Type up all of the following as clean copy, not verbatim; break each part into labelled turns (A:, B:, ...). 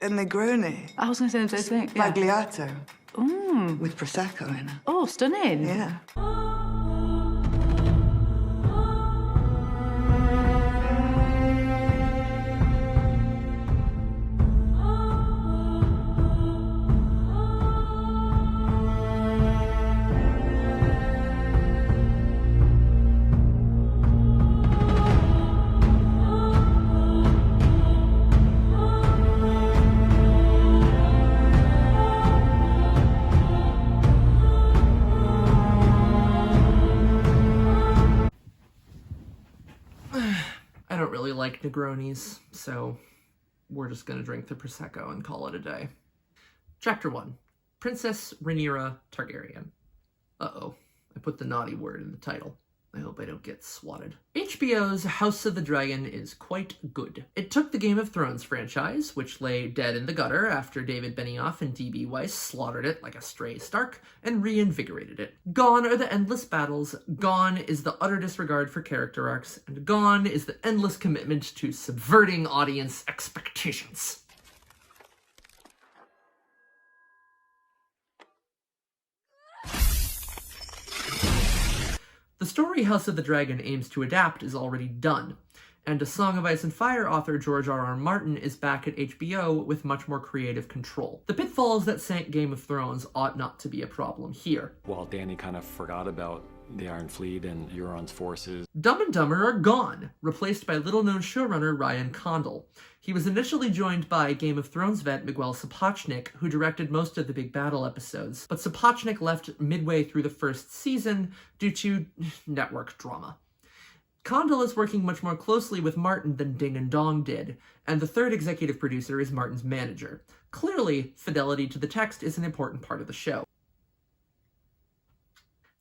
A: A Negroni.
B: I was going to say the same thing. Yeah.
A: Bagliato. With Prosecco in it.
B: Oh, stunning.
A: Yeah.
C: I don't really like Negronis, so we're just gonna drink the Prosecco and call it a day. Chapter 1. Princess Rhaenyra Targaryen. Uh-oh, I put the naughty word in the title. I hope I don't get swatted. HBO's House of the Dragon is quite good. It took the Game of Thrones franchise, which lay dead in the gutter after David Benioff and D.B. Weiss slaughtered it like a stray Stark, and reinvigorated it. Gone are the endless battles, gone is the utter disregard for character arcs, and gone is the endless commitment to subverting audience expectations. The story House of the Dragon aims to adapt is already done, and A Song of Ice and Fire author George R.R. Martin is back at HBO with much more creative control. The pitfalls that sank Game of Thrones ought not to be a problem here.
D: While Dany kind of forgot about the Iron Fleet and Euron's forces.
C: Dumb and Dumber are gone, replaced by little-known showrunner Ryan Condal. He was initially joined by Game of Thrones vet Miguel Sapochnik, who directed most of the big battle episodes, but Sapochnik left midway through the first season due to network drama. Condal is working much more closely with Martin than Ding and Dong did, and the third executive producer is Martin's manager. Clearly, fidelity to the text is an important part of the show.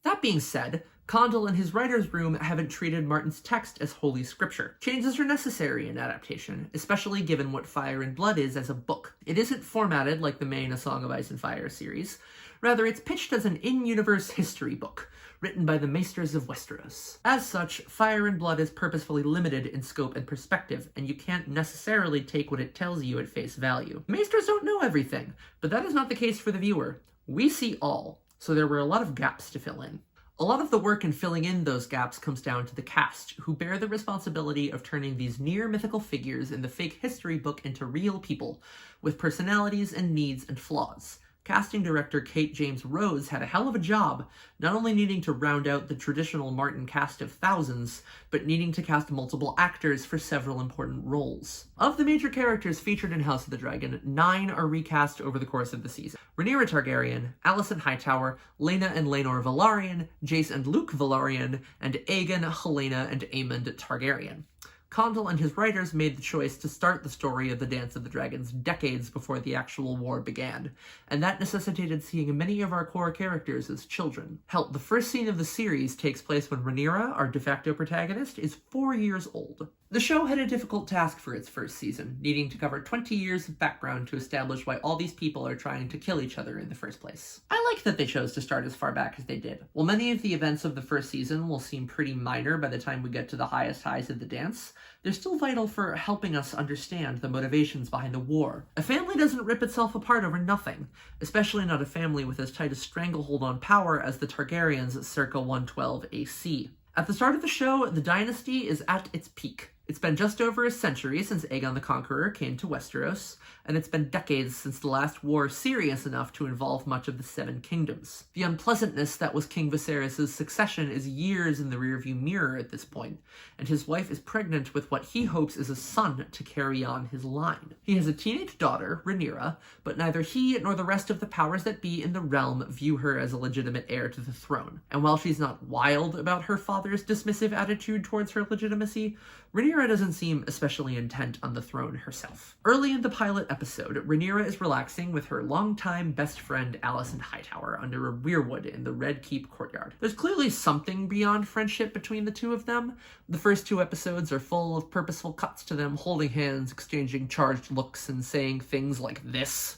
C: That being said, Condal and his writer's room haven't treated Martin's text as holy scripture. Changes are necessary in adaptation, especially given what Fire and Blood is as a book. It isn't formatted like the main A Song of Ice and Fire series. Rather, it's pitched as an in-universe history book, written by the Maesters of Westeros. As such, Fire and Blood is purposefully limited in scope and perspective, and you can't necessarily take what it tells you at face value. Maesters don't know everything, but that is not the case for the viewer. We see all, so there were a lot of gaps to fill in. A lot of the work in filling in those gaps comes down to the cast, who bear the responsibility of turning these near-mythical figures in the fake history book into real people, with personalities and needs and flaws. Casting director Kate James Rose had a hell of a job, not only needing to round out the traditional Martin cast of thousands, but needing to cast multiple actors for several important roles. Of the major characters featured in House of the Dragon, 9 are recast over the course of the season. Rhaenyra Targaryen, Alicent Hightower, Laena and Laenor Velaryon, Jace and Luke Velaryon, and Aegon, Helaena, and Aemond Targaryen. Condal and his writers made the choice to start the story of the Dance of the Dragons decades before the actual war began, and that necessitated seeing many of our core characters as children. Hell, the first scene of the series takes place when Rhaenyra, our de facto protagonist, is 4 years old. The show had a difficult task for its first season, needing to cover 20 years of background to establish why all these people are trying to kill each other in the first place. I like that they chose to start as far back as they did. While many of the events of the first season will seem pretty minor by the time we get to the highest highs of the dance, they're still vital for helping us understand the motivations behind the war. A family doesn't rip itself apart over nothing, especially not a family with as tight a stranglehold on power as the Targaryens circa 112 AC. At the start of the show, the dynasty is at its peak. It's been just over a century since Aegon the Conqueror came to Westeros, and it's been decades since the last war serious enough to involve much of the Seven Kingdoms. The unpleasantness that was King Viserys' succession is years in the rearview mirror at this point, and his wife is pregnant with what he hopes is a son to carry on his line. He has a teenage daughter, Rhaenyra, but neither he nor the rest of the powers that be in the realm view her as a legitimate heir to the throne. And while she's not wild about her father's dismissive attitude towards her legitimacy, Rhaenyra doesn't seem especially intent on the throne herself. Early in the pilot episode, Rhaenyra is relaxing with her longtime best friend Alicent Hightower under a weirwood in the Red Keep courtyard. There's clearly something beyond friendship between the two of them. The first 2 episodes are full of purposeful cuts to them holding hands, exchanging charged looks, and saying things like this.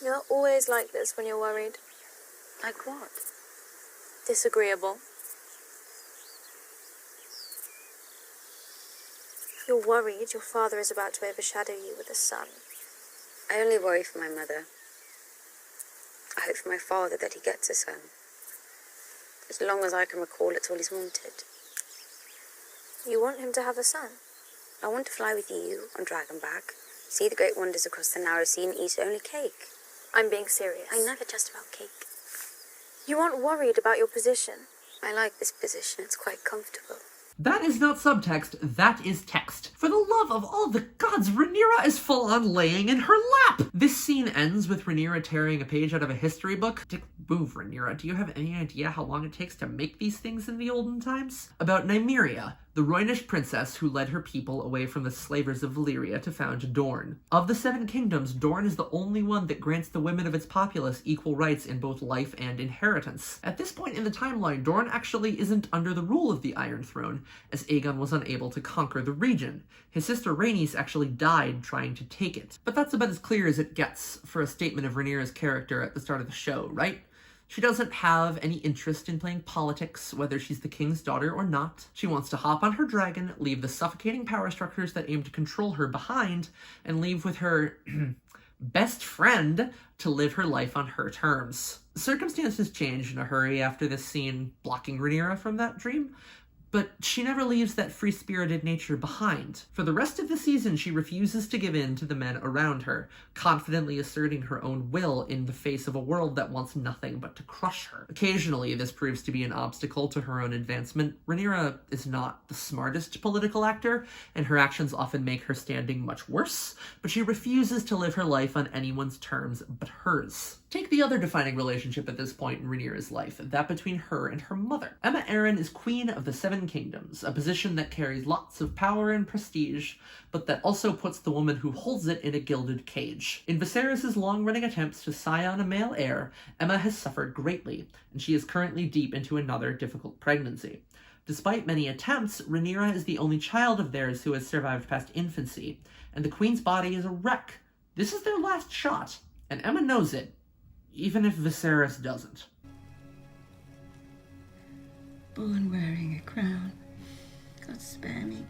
E: You're always like this when you're worried.
B: Like what?
E: Disagreeable. You're worried your father is about to overshadow you with a son.
F: I only worry for my mother. I hope for my father that he gets a son. As long as I can recall, it's all he's wanted.
E: You want him to have a son?
F: I want to fly with you on Dragonback, see the great wonders across the narrow sea and eat only cake.
E: I'm being serious.
F: I'm never just about cake.
E: You aren't worried about your position?
F: I like this position, it's quite comfortable.
C: That is not subtext, that is text. For the love of all the gods, Rhaenyra is full-on laying in her lap! This scene ends with Rhaenyra tearing a page out of a history book. Dick, move, Rhaenyra. Do you have any idea how long it takes to make these things in the olden times? About Nymeria, the Rhoynish princess who led her people away from the slavers of Valyria to found Dorne. Of the Seven Kingdoms, Dorne is the only one that grants the women of its populace equal rights in both life and inheritance. At this point in the timeline, Dorne actually isn't under the rule of the Iron Throne, as Aegon was unable to conquer the region. His sister Rhaenys actually died trying to take it. But that's about as clear as it gets for a statement of Rhaenyra's character at the start of the show, right? She doesn't have any interest in playing politics, whether she's the king's daughter or not. She wants to hop on her dragon, leave the suffocating power structures that aim to control her behind, and leave with her best friend to live her life on her terms. Circumstances change in a hurry after this scene, blocking Rhaenyra from that dream, but she never leaves that free-spirited nature behind. For the rest of the season, she refuses to give in to the men around her, confidently asserting her own will in the face of a world that wants nothing but to crush her. Occasionally, this proves to be an obstacle to her own advancement. Rhaenyra is not the smartest political actor, and her actions often make her standing much worse, but she refuses to live her life on anyone's terms but hers. Take the other defining relationship at this point in Rhaenyra's life, that between her and her mother. Aemma Arryn is Queen of the Seven Kingdoms, a position that carries lots of power and prestige, but that also puts the woman who holds it in a gilded cage. In Viserys' long-running attempts to scion a male heir, Aemma has suffered greatly, and she is currently deep into another difficult pregnancy. Despite many attempts, Rhaenyra is the only child of theirs who has survived past infancy, and the Queen's body is a wreck. This is their last shot, and Aemma knows it, even if Viserys doesn't.
G: Born wearing a crown. God spare me.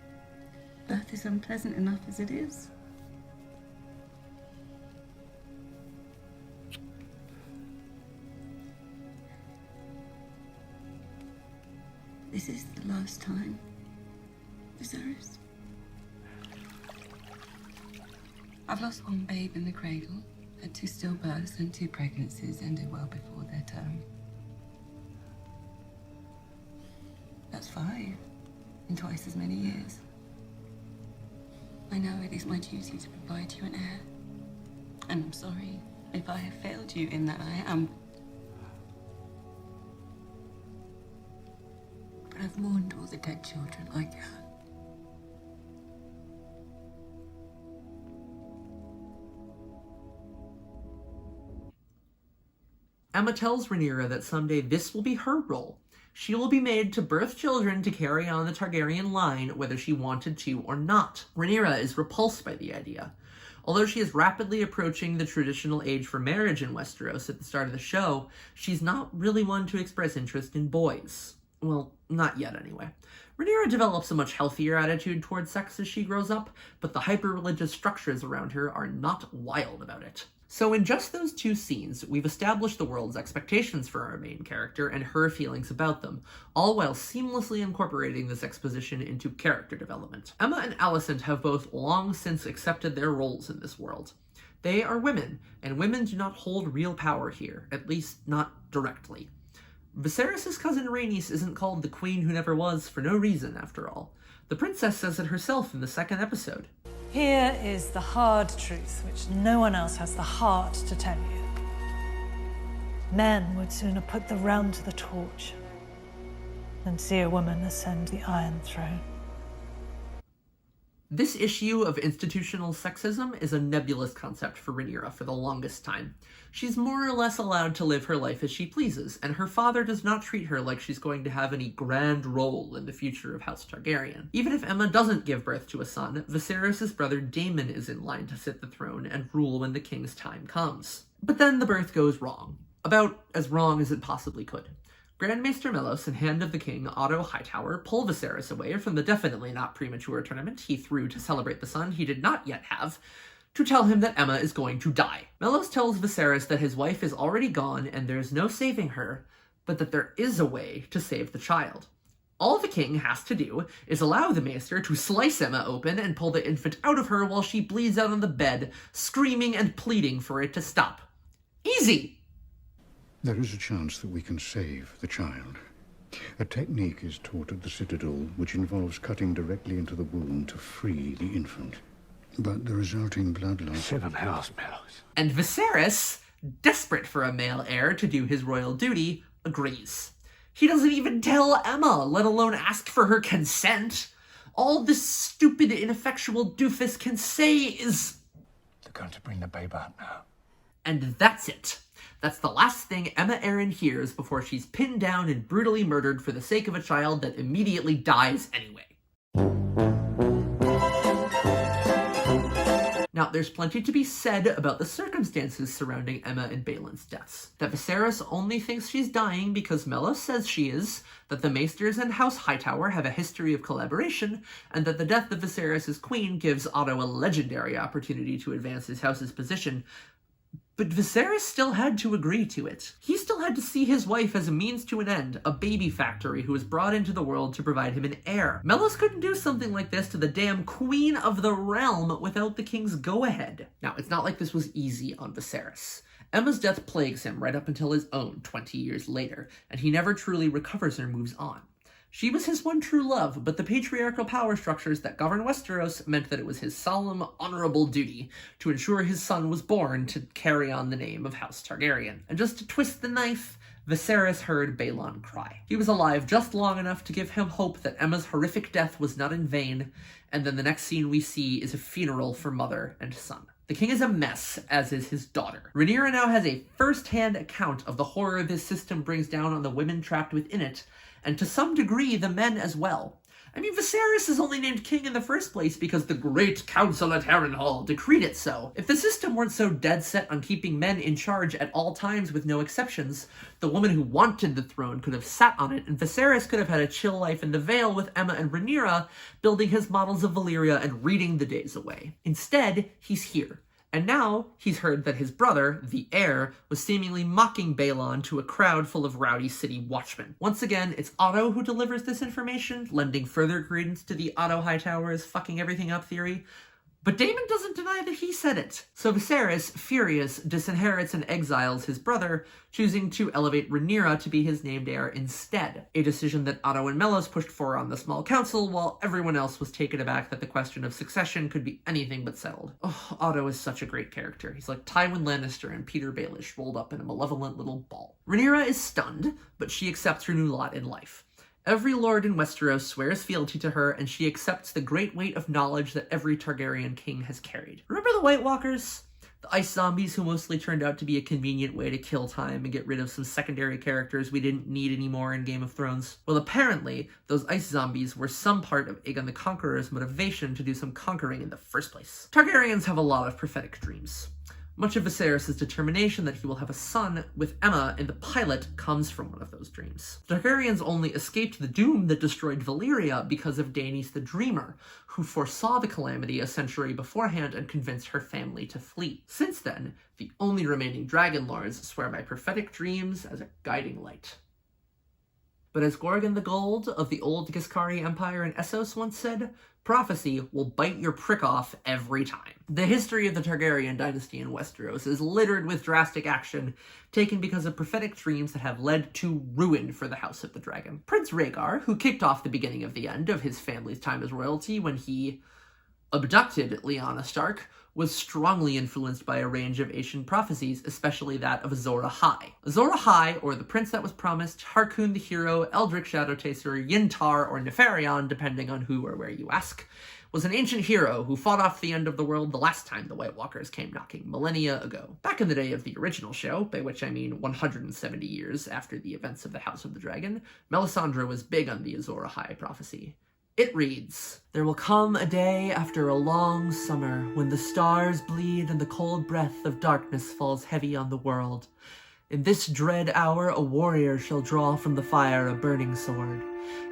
G: Birth is unpleasant enough as it is. This is the last time, Viserys. I've lost one babe in the cradle. Had 2 stillbirths and 2 pregnancies ended well before their term. That's 5 in twice as many years. I know it is my duty to provide you an heir. And I'm sorry if I have failed you in that I am. But I've mourned all the dead children I can.
C: Aemma tells Rhaenyra that someday this will be her role. She will be made to birth children to carry on the Targaryen line, whether she wanted to or not. Rhaenyra is repulsed by the idea. Although she is rapidly approaching the traditional age for marriage in Westeros at the start of the show, she's not really one to express interest in boys. Well, not yet anyway. Rhaenyra develops a much healthier attitude towards sex as she grows up, but the hyper-religious structures around her are not wild about it. So in just those 2 scenes, we've established the world's expectations for our main character and her feelings about them, all while seamlessly incorporating this exposition into character development. Aemma and Alicent have both long since accepted their roles in this world. They are women, and women do not hold real power here, at least not directly. Viserys' cousin Rhaenys isn't called the Queen Who Never Was for no reason, after all. The princess says it herself in the 2nd episode.
H: Here is the hard truth, which no one else has the heart to tell you. Men would sooner put the realm to the torch than see a woman ascend the Iron Throne.
C: This issue of institutional sexism is a nebulous concept for Rhaenyra for the longest time. She's more or less allowed to live her life as she pleases, and her father does not treat her like she's going to have any grand role in the future of House Targaryen. Even if Aemma doesn't give birth to a son, Viserys' brother Daemon is in line to sit the throne and rule when the king's time comes. But then the birth goes wrong. About as wrong as it possibly could. Grand Maester Melos and Hand of the King Otto Hightower pull Viserys away from the definitely not premature tournament he threw to celebrate the son he did not yet have, to tell him that Aemma is going to die. Melos tells Viserys that his wife is already gone and there's no saving her, but that there is a way to save the child. All the king has to do is allow the maester to slice Aemma open and pull the infant out of her while she bleeds out on the bed, screaming and pleading for it to stop. Easy!
I: There is a chance that we can save the child. A technique is taught at the Citadel which involves cutting directly into the wound to free the infant. But the resulting blood loss...
J: 7 house Melos.
C: And Viserys, desperate for a male heir to do his royal duty, agrees. He doesn't even tell Aemma, let alone ask for her consent. All this stupid, ineffectual doofus can say is...
J: They're going to bring the babe out now.
C: And that's it. That's the last thing Aemma Arryn hears before she's pinned down and brutally murdered for the sake of a child that immediately dies anyway. Now, there's plenty to be said about the circumstances surrounding Aemma and Balon's deaths. That Viserys only thinks she's dying because Melos says she is, that the Maesters and House Hightower have a history of collaboration, and that the death of Viserys as queen gives Otto a legendary opportunity to advance his house's position. But Viserys still had to agree to it. He still had to see his wife as a means to an end, a baby factory who was brought into the world to provide him an heir. Melos couldn't do something like this to the damn queen of the realm without the king's go-ahead. Now, it's not like this was easy on Viserys. Aemma's death plagues him right up until his own 20 years later, and he never truly recovers or moves on. She was his one true love, but the patriarchal power structures that govern Westeros meant that it was his solemn, honorable duty to ensure his son was born to carry on the name of House Targaryen. And just to twist the knife, Viserys heard Balon cry. He was alive just long enough to give him hope that Aemma's horrific death was not in vain, and then the next scene we see is a funeral for mother and son. The king is a mess, as is his daughter. Rhaenyra now has a first-hand account of the horror this system brings down on the women trapped within it, and to some degree the men as well. I mean, Viserys is only named king in the first place because the Great Council at Harrenhal decreed it so. If the system weren't so dead set on keeping men in charge at all times with no exceptions, the woman who wanted the throne could have sat on it, and Viserys could have had a chill life in the Vale with Aemma and Rhaenyra, building his models of Valyria and reading the days away. Instead, he's here. And now he's heard that his brother, the heir, was seemingly mocking Balon to a crowd full of rowdy city watchmen. Once again, it's Otto who delivers this information, lending further credence to the Otto Hightower's fucking everything up theory. But Daemon doesn't deny that he said it. So Viserys, furious, disinherits and exiles his brother, choosing to elevate Rhaenyra to be his named heir instead. A decision that Otto and Melos pushed for on the small council, while everyone else was taken aback that the question of succession could be anything but settled. Oh, Otto is such a great character. He's like Tywin Lannister and Peter Baelish rolled up in a malevolent little ball. Rhaenyra is stunned, but she accepts her new lot in life. Every lord in Westeros swears fealty to her, and she accepts the great weight of knowledge that every Targaryen king has carried. Remember the White Walkers? The ice zombies who mostly turned out to be a convenient way to kill time and get rid of some secondary characters we didn't need anymore in Game of Thrones? Well, apparently, those ice zombies were some part of Aegon the Conqueror's motivation to do some conquering in the first place. Targaryens have a lot of prophetic dreams. Much of Viserys' determination that he will have a son with Aemma in the pilot comes from one of those dreams. The Targaryens only escaped the doom that destroyed Valyria because of Daenys the Dreamer, who foresaw the calamity a century beforehand and convinced her family to flee. Since then, the only remaining Dragon Lords swear by prophetic dreams as a guiding light. But as Gorgon the Gold of the old Giscari Empire in Essos once said, prophecy will bite your prick off every time. The history of the Targaryen dynasty in Westeros is littered with drastic action taken because of prophetic dreams that have led to ruin for the House of the Dragon. Prince Rhaegar, who kicked off the beginning of the end of his family's time as royalty when he abducted Lyanna Stark, was strongly influenced by a range of ancient prophecies, especially that of Azor Ahai. Azor Ahai, or the Prince That Was Promised, Harkoon the Hero, Eldrick Shadow Chaser, Yntar, or Nefarion, depending on who or where you ask, was an ancient hero who fought off the end of the world the last time the White Walkers came knocking, millennia ago. Back in the day of the original show, by which I mean 170 years after the events of the House of the Dragon, Melisandre was big on the Azor Ahai prophecy. It reads, "There will come a day after a long summer when the stars bleed and the cold breath of darkness falls heavy on the world. In this dread hour a warrior shall draw from the fire a burning sword,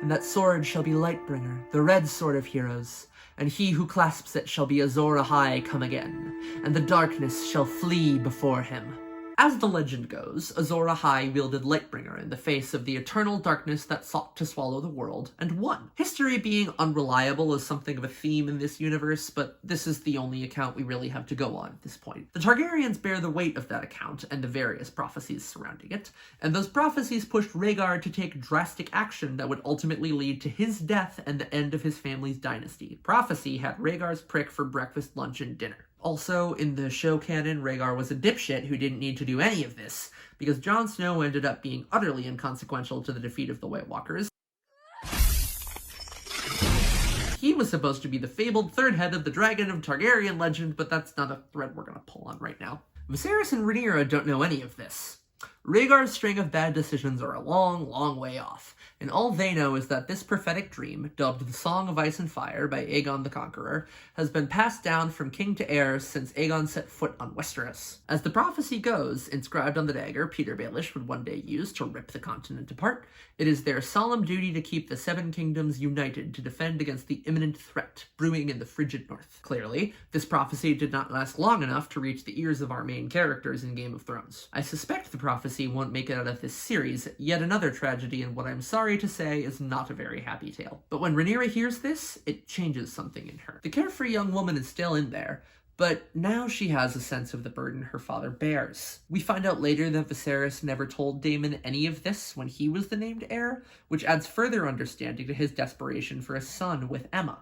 C: and that sword shall be Lightbringer, the red sword of heroes, and he who clasps it shall be Azor Ahai come again, and the darkness shall flee before him. As the legend goes, Azor Ahai wielded Lightbringer in the face of the eternal darkness that sought to swallow the world, and won. History being unreliable is something of a theme in this universe, but this is the only account we really have to go on at this point. The Targaryens bear the weight of that account and the various prophecies surrounding it, and those prophecies pushed Rhaegar to take drastic action that would ultimately lead to his death and the end of his family's dynasty. Prophecy had Rhaegar's prick for breakfast, lunch, and dinner. Also, in the show canon, Rhaegar was a dipshit who didn't need to do any of this, because Jon Snow ended up being utterly inconsequential to the defeat of the White Walkers. He was supposed to be the fabled third head of the Dragon of Targaryen legend, but that's not a thread we're gonna pull on right now. Viserys and Rhaenyra don't know any of this. Rhaegar's string of bad decisions are a long, long way off, and all they know is that this prophetic dream, dubbed the Song of Ice and Fire by Aegon the Conqueror, has been passed down from king to heir since Aegon set foot on Westeros. As the prophecy goes, inscribed on the dagger Peter Baelish would one day use to rip the continent apart, it is their solemn duty to keep the Seven Kingdoms united to defend against the imminent threat brewing in the frigid north. Clearly, this prophecy did not last long enough to reach the ears of our main characters in Game of Thrones. I suspect the prophecy won't make it out of this series, yet another tragedy in what I'm sorry to say is not a very happy tale. But when Rhaenyra hears this, it changes something in her. The carefree young woman is still in there, but now she has a sense of the burden her father bears. We find out later that Viserys never told Daemon any of this when he was the named heir, which adds further understanding to his desperation for a son with Aemma.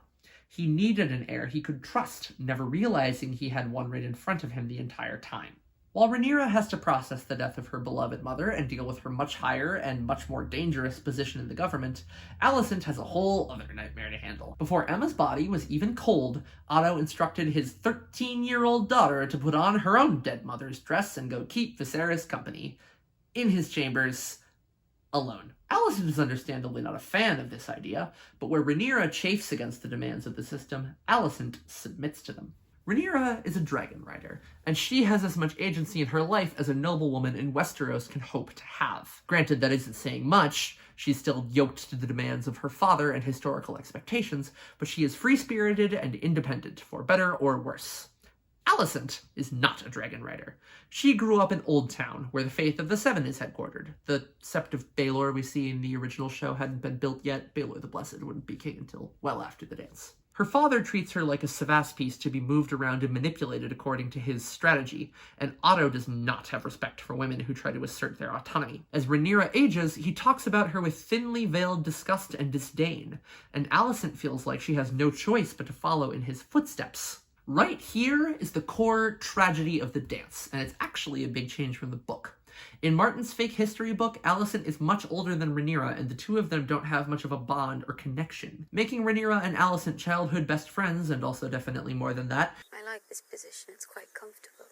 C: He needed an heir he could trust, never realizing he had one right in front of him the entire time. While Rhaenyra has to process the death of her beloved mother and deal with her much higher and much more dangerous position in the government, Alicent has a whole other nightmare to handle. Before Aemma's body was even cold, Otto instructed his 13-year-old daughter to put on her own dead mother's dress and go keep Viserys company in his chambers alone. Alicent is understandably not a fan of this idea, but where Rhaenyra chafes against the demands of the system, Alicent submits to them. Rhaenyra is a dragon rider, and she has as much agency in her life as a noblewoman in Westeros can hope to have. Granted, that isn't saying much. She's still yoked to the demands of her father and historical expectations, but she is free-spirited and independent, for better or worse. Alicent is not a dragon rider. She grew up in Old Town, where the Faith of the Seven is headquartered. The Sept of Baelor we see in the original show hadn't been built yet. Baelor the Blessed wouldn't be king until well after the dance. Her father treats her like a Savas piece to be moved around and manipulated according to his strategy, and Otto does not have respect for women who try to assert their autonomy. As Rhaenyra ages, he talks about her with thinly veiled disgust and disdain, and Alicent feels like she has no choice but to follow in his footsteps. Right here is the core tragedy of the dance, and it's actually a big change from the book. In Martin's fake history book, Alicent is much older than Rhaenyra, and the two of them don't have much of a bond or connection. Making Rhaenyra and Alicent childhood best friends, and also definitely more than that,
E: I like this position, it's quite comfortable.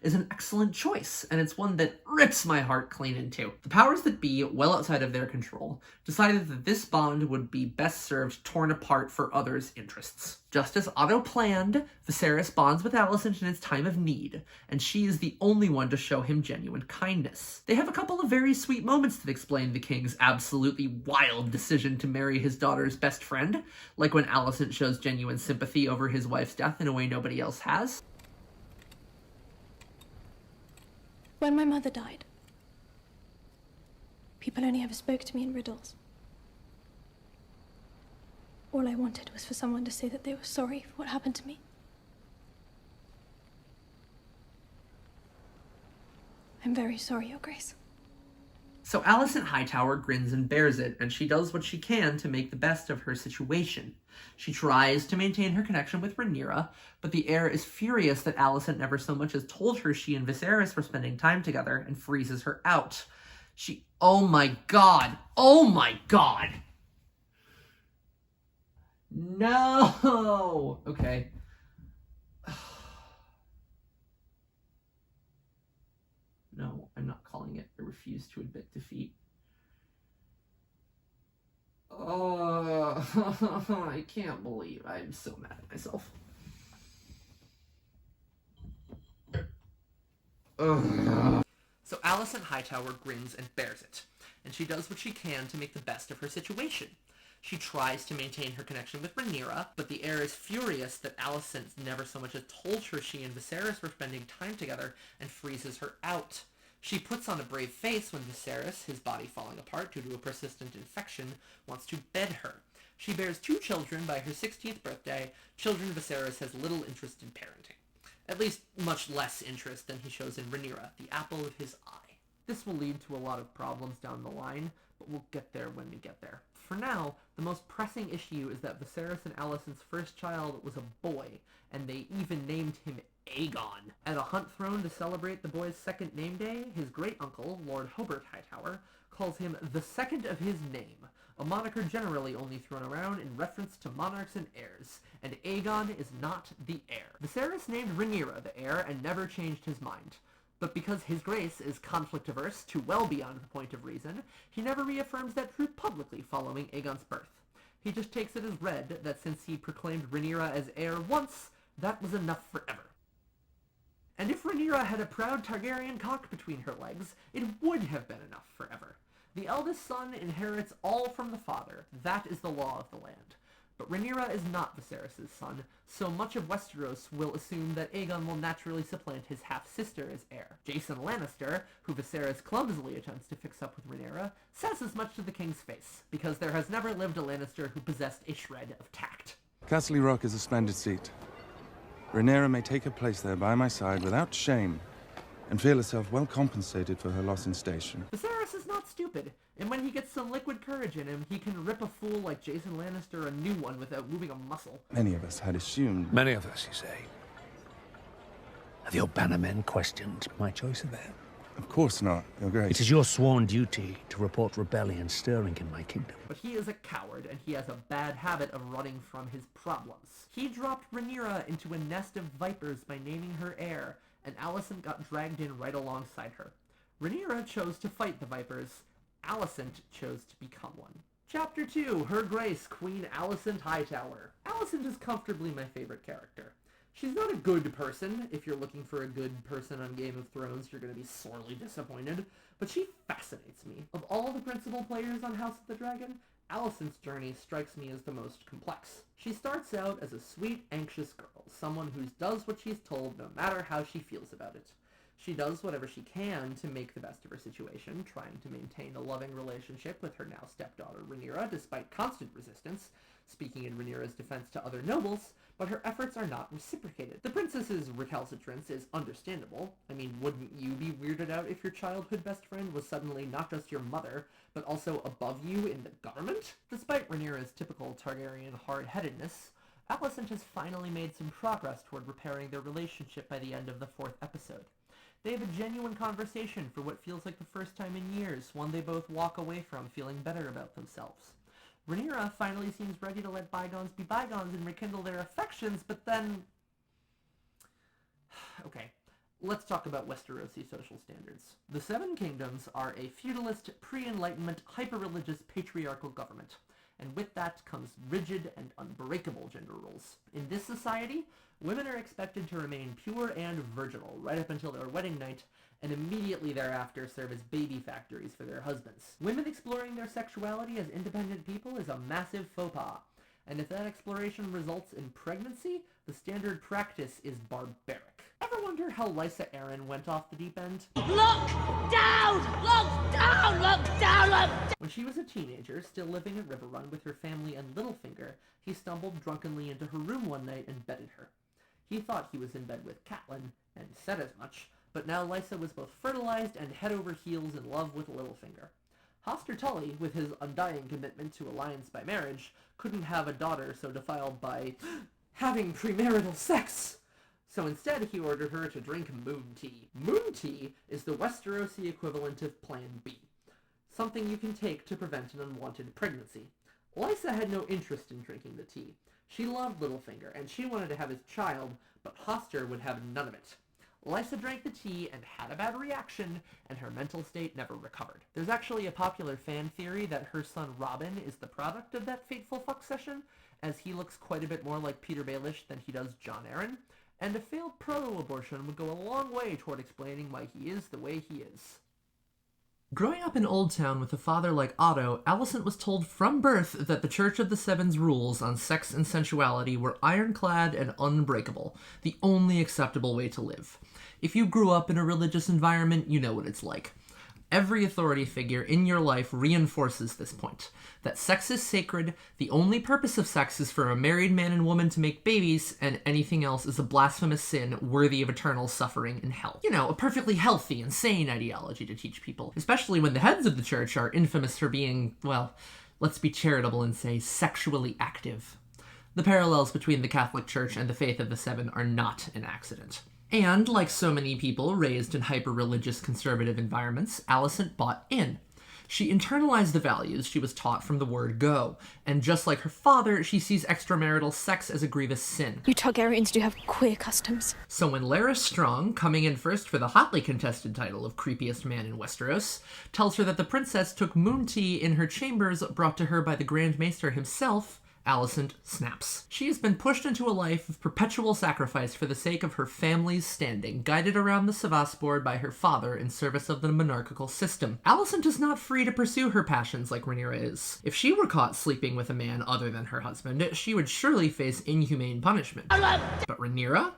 C: is an excellent choice, and it's one that rips my heart clean in two. The powers that be, well outside of their control, decided that this bond would be best served torn apart for others' interests. Just as Otto planned, Viserys bonds with Alicent in his time of need, and she is the only one to show him genuine kindness. They have a couple of very sweet moments that explain the king's absolutely wild decision to marry his daughter's best friend, like when Alicent shows genuine sympathy over his wife's death in a way nobody else has.
K: When my mother died, people only ever spoke to me in riddles. All I wanted was for someone to say that they were sorry for what happened to me. I'm very sorry, Your Grace.
C: So Alicent Hightower grins and bears it, and she does what she can to make the best of her situation. She tries to maintain her connection with Rhaenyra, but the heir is furious that Alicent never so much as told her she and Viserys were spending time together and freezes her out. Oh my god! Oh my god! No! Okay. No, I'm not calling it. I refuse to admit defeat. Oh, I can't believe I'm so mad at myself. Ugh. So Alicent Hightower grins and bears it, and she does what she can to make the best of her situation. She tries to maintain her connection with Rhaenyra, but the heir is furious that Alicent never so much as told her she and Viserys were spending time together and freezes her out. She puts on a brave face when Viserys, his body falling apart due to a persistent infection, wants to bed her. She bears 2 children by her 16th birthday, children Viserys has little interest in parenting. At least much less interest than he shows in Rhaenyra, the apple of his eye. This will lead to a lot of problems down the line, but we'll get there when we get there. For now, the most pressing issue is that Viserys and Alicent's first child was a boy, and they even named him Aegon. At a hunt thrown to celebrate the boy's second name day, his great-uncle, Lord Hobart Hightower, calls him the second of his name, a moniker generally only thrown around in reference to monarchs and heirs, and Aegon is not the heir. Viserys named Rhaenyra the heir and never changed his mind. But because his grace is conflict-averse to well beyond the point of reason, he never reaffirms that truth publicly following Aegon's birth. He just takes it as read that since he proclaimed Rhaenyra as heir once, that was enough forever. And if Rhaenyra had a proud Targaryen cock between her legs, it would have been enough forever. The eldest son inherits all from the father. That is the law of the land. But Rhaenyra is not Viserys' son, so much of Westeros will assume that Aegon will naturally supplant his half-sister as heir. Jason Lannister, who Viserys clumsily attempts to fix up with Rhaenyra, says as much to the king's face, because there has never lived a Lannister who possessed a shred of tact.
L: Castle Rock is a splendid seat. Rhaenyra may take her place there by my side without shame, and feel herself well compensated for her loss in station.
C: Viserys is not stupid, and when he gets some liquid courage in him, he can rip a fool like Jason Lannister a new one without moving a muscle.
L: Many of us had assumed...
J: Many of us, you say? Have your bannermen questioned my choice of heir?
L: Of course not, Your Grace.
J: It is your sworn duty to report rebellion stirring in my kingdom.
C: But he is a coward, and he has a bad habit of running from his problems. He dropped Rhaenyra into a nest of vipers by naming her heir, and Alicent got dragged in right alongside her. Rhaenyra chose to fight the vipers. Alicent chose to become one. Chapter 2, Her Grace, Queen Alicent Hightower. Alicent is comfortably my favorite character. She's not a good person. If you're looking for a good person on Game of Thrones, you're going to be sorely disappointed. But she fascinates me. Of all the principal players on House of the Dragon, Alicent's journey strikes me as the most complex. She starts out as a sweet, anxious girl, someone who does what she's told no matter how she feels about it. She does whatever she can to make the best of her situation, trying to maintain a loving relationship with her now stepdaughter Rhaenyra despite constant resistance, speaking in Rhaenyra's defense to other nobles, but her efforts are not reciprocated. The princess's recalcitrance is understandable. I mean, wouldn't you be weirded out if your childhood best friend was suddenly not just your mother, but also above you in the government? Despite Rhaenyra's typical Targaryen hard-headedness, Alicent has finally made some progress toward repairing their relationship by the end of the 4th episode. They have a genuine conversation for what feels like the first time in years, one they both walk away from feeling better about themselves. Rhaenyra finally seems ready to let bygones be bygones and rekindle their affections, but then... Okay, let's talk about Westerosi social standards. The Seven Kingdoms are a feudalist, pre-Enlightenment, hyper-religious, patriarchal government, and with that comes rigid and unbreakable gender roles. In this society, women are expected to remain pure and virginal right up until their wedding night, and immediately thereafter serve as baby factories for their husbands. Women exploring their sexuality as independent people is a massive faux pas, and if that exploration results in pregnancy, the standard practice is barbaric. Ever wonder how Lysa Arryn went off the deep end?
M: Look down! Look down! Look down! Look down!
C: When she was a teenager, still living at Riverrun with her family and Littlefinger, he stumbled drunkenly into her room one night and bedded her. He thought he was in bed with Catelyn, and said as much, but now Lysa was both fertilized and head over heels in love with Littlefinger. Hoster Tully, with his undying commitment to alliance by marriage, couldn't have a daughter so defiled by having premarital sex. So instead he ordered her to drink moon tea. Moon tea is the Westerosi equivalent of Plan B, something you can take to prevent an unwanted pregnancy. Lysa had no interest in drinking the tea. She loved Littlefinger, and she wanted to have his child, but Hoster would have none of it. Lysa drank the tea and had a bad reaction, and her mental state never recovered. There's actually a popular fan theory that her son Robin is the product of that fateful fuck session, as he looks quite a bit more like Peter Baelish than he does Jon Arryn, And a failed proto-abortion would go a long way toward explaining why he is the way he is. Growing up in Old Town with a father like Otto, Alicent was told from birth that the Church of the Seven's rules on sex and sensuality were ironclad and unbreakable, the only acceptable way to live. If you grew up in a religious environment, you know what it's like. Every authority figure in your life reinforces this point, that sex is sacred, the only purpose of sex is for a married man and woman to make babies, and anything else is a blasphemous sin worthy of eternal suffering in hell. You know, a perfectly healthy and sane ideology to teach people, especially when the heads of the church are infamous for being, well, let's be charitable and say sexually active. The parallels between the Catholic Church and the Faith of the Seven are not an accident. And, like so many people raised in hyper-religious conservative environments, Alicent bought in. She internalized the values she was taught from the word go, and just like her father, she sees extramarital sex as a grievous sin.
K: You Targaryens do have queer customs.
C: So when Larys Strong, coming in first for the hotly contested title of creepiest man in Westeros, tells her that the princess took moon tea in her chambers brought to her by the Grand Maester himself, Alicent snaps. She has been pushed into a life of perpetual sacrifice for the sake of her family's standing, guided around the Sevastboard by her father in service of the monarchical system. Alicent is not free to pursue her passions like Rhaenyra is. If she were caught sleeping with a man other than her husband, she would surely face inhumane punishment. But Rhaenyra?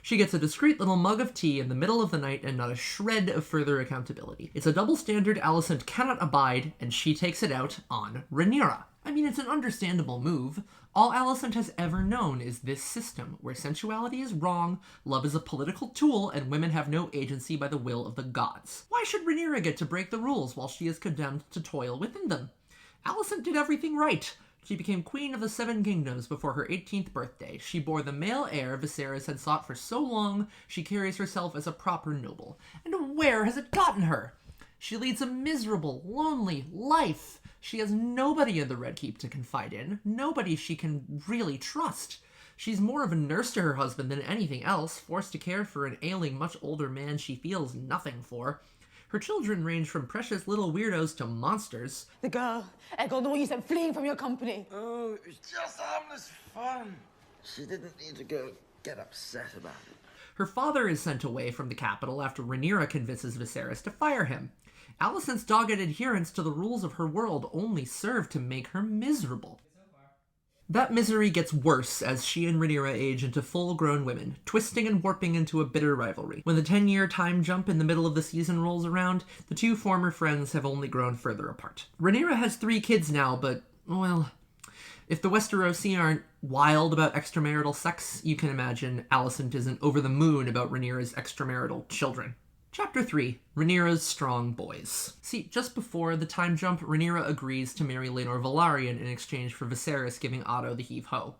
C: She gets a discreet little mug of tea in the middle of the night and not a shred of further accountability. It's a double standard Alicent cannot abide, and she takes it out on Rhaenyra. I mean, it's an understandable move. All Alicent has ever known is this system, where sensuality is wrong, love is a political tool, and women have no agency by the will of the gods. Why should Rhaenyra get to break the rules while she is condemned to toil within them? Alicent did everything right. She became Queen of the Seven Kingdoms before her 18th birthday. She bore the male heir Viserys had sought for so long, she carries herself as a proper noble. And where has it gotten her? She leads a miserable, lonely life. She has nobody in the Red Keep to confide in, nobody she can really trust. She's more of a nurse to her husband than anything else, forced to care for an ailing, much older man she feels nothing for. Her children range from precious little weirdos to monsters.
M: The girl, Egon, the one you sent fleeing from your company.
N: Oh, it was just harmless fun. She didn't need to go get upset about it.
C: Her father is sent away from the capital after Rhaenyra convinces Viserys to fire him. Alicent's dogged adherence to the rules of her world only served to make her miserable. That misery gets worse as she and Rhaenyra age into full-grown women, twisting and warping into a bitter rivalry. When the 10-year time jump in the middle of the season rolls around, the two former friends have only grown further apart. Rhaenyra has 3 kids now, but, well, if the Westerosi aren't wild about extramarital sex, you can imagine Alicent isn't over the moon about Rhaenyra's extramarital children. Chapter 3. Rhaenyra's Strong Boys. See, just before the time jump, Rhaenyra agrees to marry Laenor Velaryon in exchange for Viserys giving Otto the heave-ho.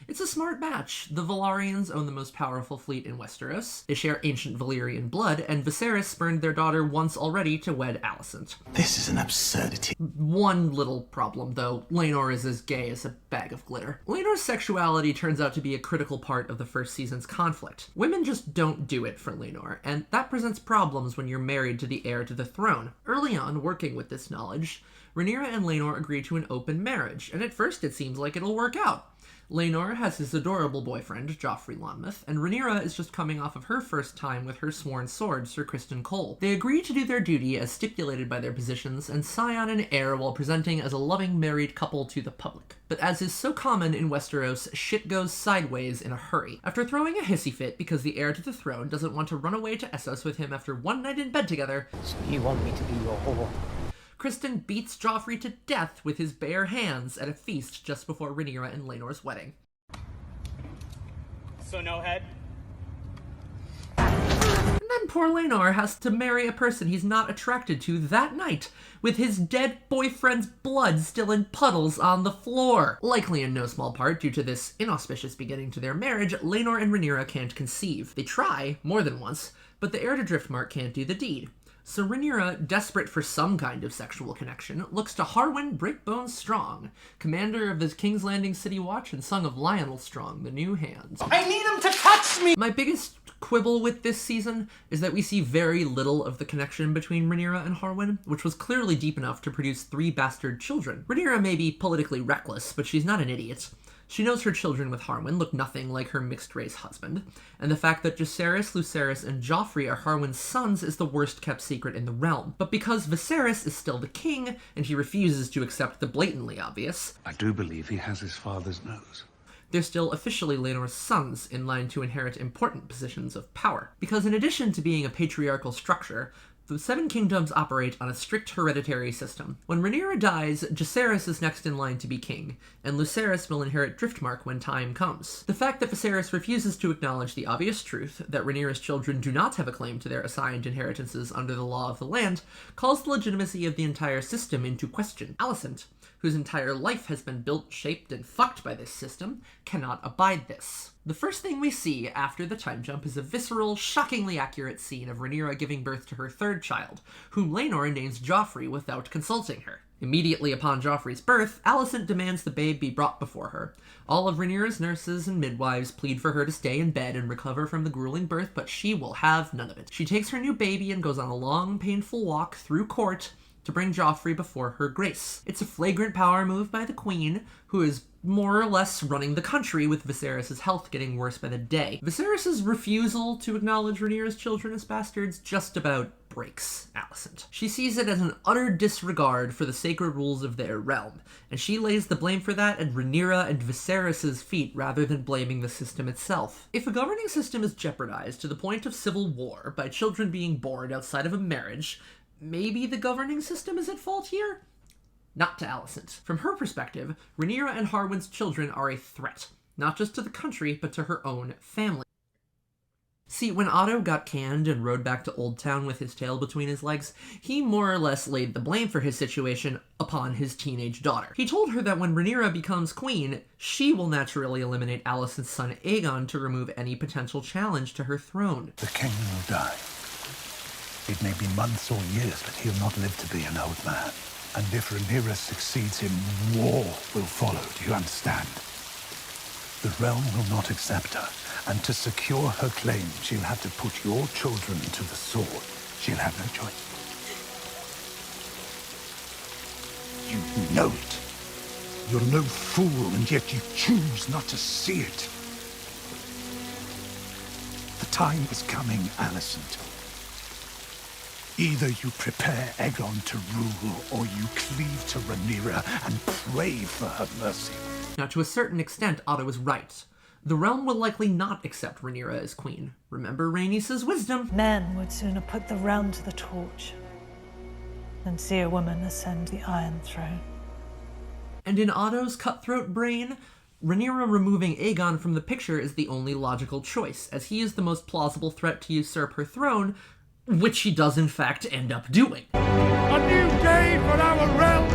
C: It's a smart match. The Velaryons own the most powerful fleet in Westeros, they share ancient Valyrian blood, and Viserys spurned their daughter once already to wed Alicent.
N: This is an absurdity.
C: One little problem, though. Laenor is as gay as a bag of glitter. Laenor's sexuality turns out to be a critical part of the first season's conflict. Women just don't do it for Laenor, and that presents problems when you're married to the heir to the throne. Early on, working with this knowledge, Rhaenyra and Laenor agree to an open marriage, and at first it seems like it'll work out. Laenor has his adorable boyfriend, Joffrey Lonmouth, and Rhaenyra is just coming off of her first time with her sworn sword, Sir Criston Cole. They agree to do their duty as stipulated by their positions and sign on an heir while presenting as a loving married couple to the public. But as is so common in Westeros, shit goes sideways in a hurry. After throwing a hissy fit because the heir to the throne doesn't want to run away to Essos with him after one night in bed together,
J: so you want me to be your whore?
C: Criston beats Joffrey to death with his bare hands at a feast just before Rhaenyra and Laenor's wedding.
O: So no head?
C: And then poor Laenor has to marry a person he's not attracted to that night, with his dead boyfriend's blood still in puddles on the floor. Likely in no small part due to this inauspicious beginning to their marriage, Laenor and Rhaenyra can't conceive. They try, more than once, but the heir to Driftmark can't do the deed. So Rhaenyra, desperate for some kind of sexual connection, looks to Harwin Breakbones Strong, commander of the King's Landing City Watch and son of Lionel Strong, the new hand.
O: I need him to touch me!
C: My biggest quibble with this season is that we see very little of the connection between Rhaenyra and Harwin, which was clearly deep enough to produce 3 bastard children. Rhaenyra may be politically reckless, but she's not an idiot. She knows her children with Harwin look nothing like her mixed-race husband, and the fact that Jacaerys, Lucerys, and Joffrey are Harwin's sons is the worst-kept secret in the realm. But because Viserys is still the king, and he refuses to accept the blatantly obvious,
J: I do believe he has his father's nose.
C: They're still officially Laenor's sons, in line to inherit important positions of power. Because in addition to being a patriarchal structure, the Seven Kingdoms operate on a strict hereditary system. When Rhaenyra dies, Jacaerys is next in line to be king, and Lucerys will inherit Driftmark when time comes. The fact that Viserys refuses to acknowledge the obvious truth that Rhaenyra's children do not have a claim to their assigned inheritances under the law of the land calls the legitimacy of the entire system into question. Alicent, whose entire life has been built, shaped, and fucked by this system, cannot abide this. The first thing we see after the time jump is a visceral, shockingly accurate scene of Rhaenyra giving birth to her third child, whom Laenor names Joffrey without consulting her. Immediately upon Joffrey's birth, Alicent demands the babe be brought before her. All of Rhaenyra's nurses and midwives plead for her to stay in bed and recover from the grueling birth, but she will have none of it. She takes her new baby and goes on a long, painful walk through court to bring Joffrey before her grace. It's a flagrant power move by the queen, who is more or less running the country, with Viserys' health getting worse by the day. Viserys' refusal to acknowledge Rhaenyra's children as bastards just about breaks Alicent. She sees it as an utter disregard for the sacred rules of their realm, and she lays the blame for that at Rhaenyra and Viserys' feet rather than blaming the system itself. If a governing system is jeopardized to the point of civil war by children being born outside of a marriage, maybe the governing system is at fault here? Not to Alicent. From her perspective, Rhaenyra and Harwin's children are a threat, not just to the country, but to her own family. See, when Otto got canned and rode back to Old Town with his tail between his legs, he more or less laid the blame for his situation upon his teenage daughter. He told her that when Rhaenyra becomes queen, she will naturally eliminate Alicent's son Aegon to remove any potential challenge to her throne.
J: The king will die. It may be months or years, but he'll not live to be an old man. And if Rhaenyra succeeds him, war will follow, do you understand? The realm will not accept her, and to secure her claim, she'll have to put your children to the sword. She'll have no choice. You know it. You're no fool, and yet you choose not to see it. The time is coming, Alicent. Either you prepare Aegon to rule, or you cleave to Rhaenyra and pray for her mercy.
C: Now, to a certain extent, Otto is right. The realm will likely not accept Rhaenyra as queen. Remember Rhaenys' wisdom?
H: Men would sooner put the realm to the torch than see a woman ascend the Iron Throne.
C: And in Otto's cutthroat brain, Rhaenyra removing Aegon from the picture is the only logical choice, as he is the most plausible threat to usurp her throne, which he does in fact end up doing.
O: A new day for our realm!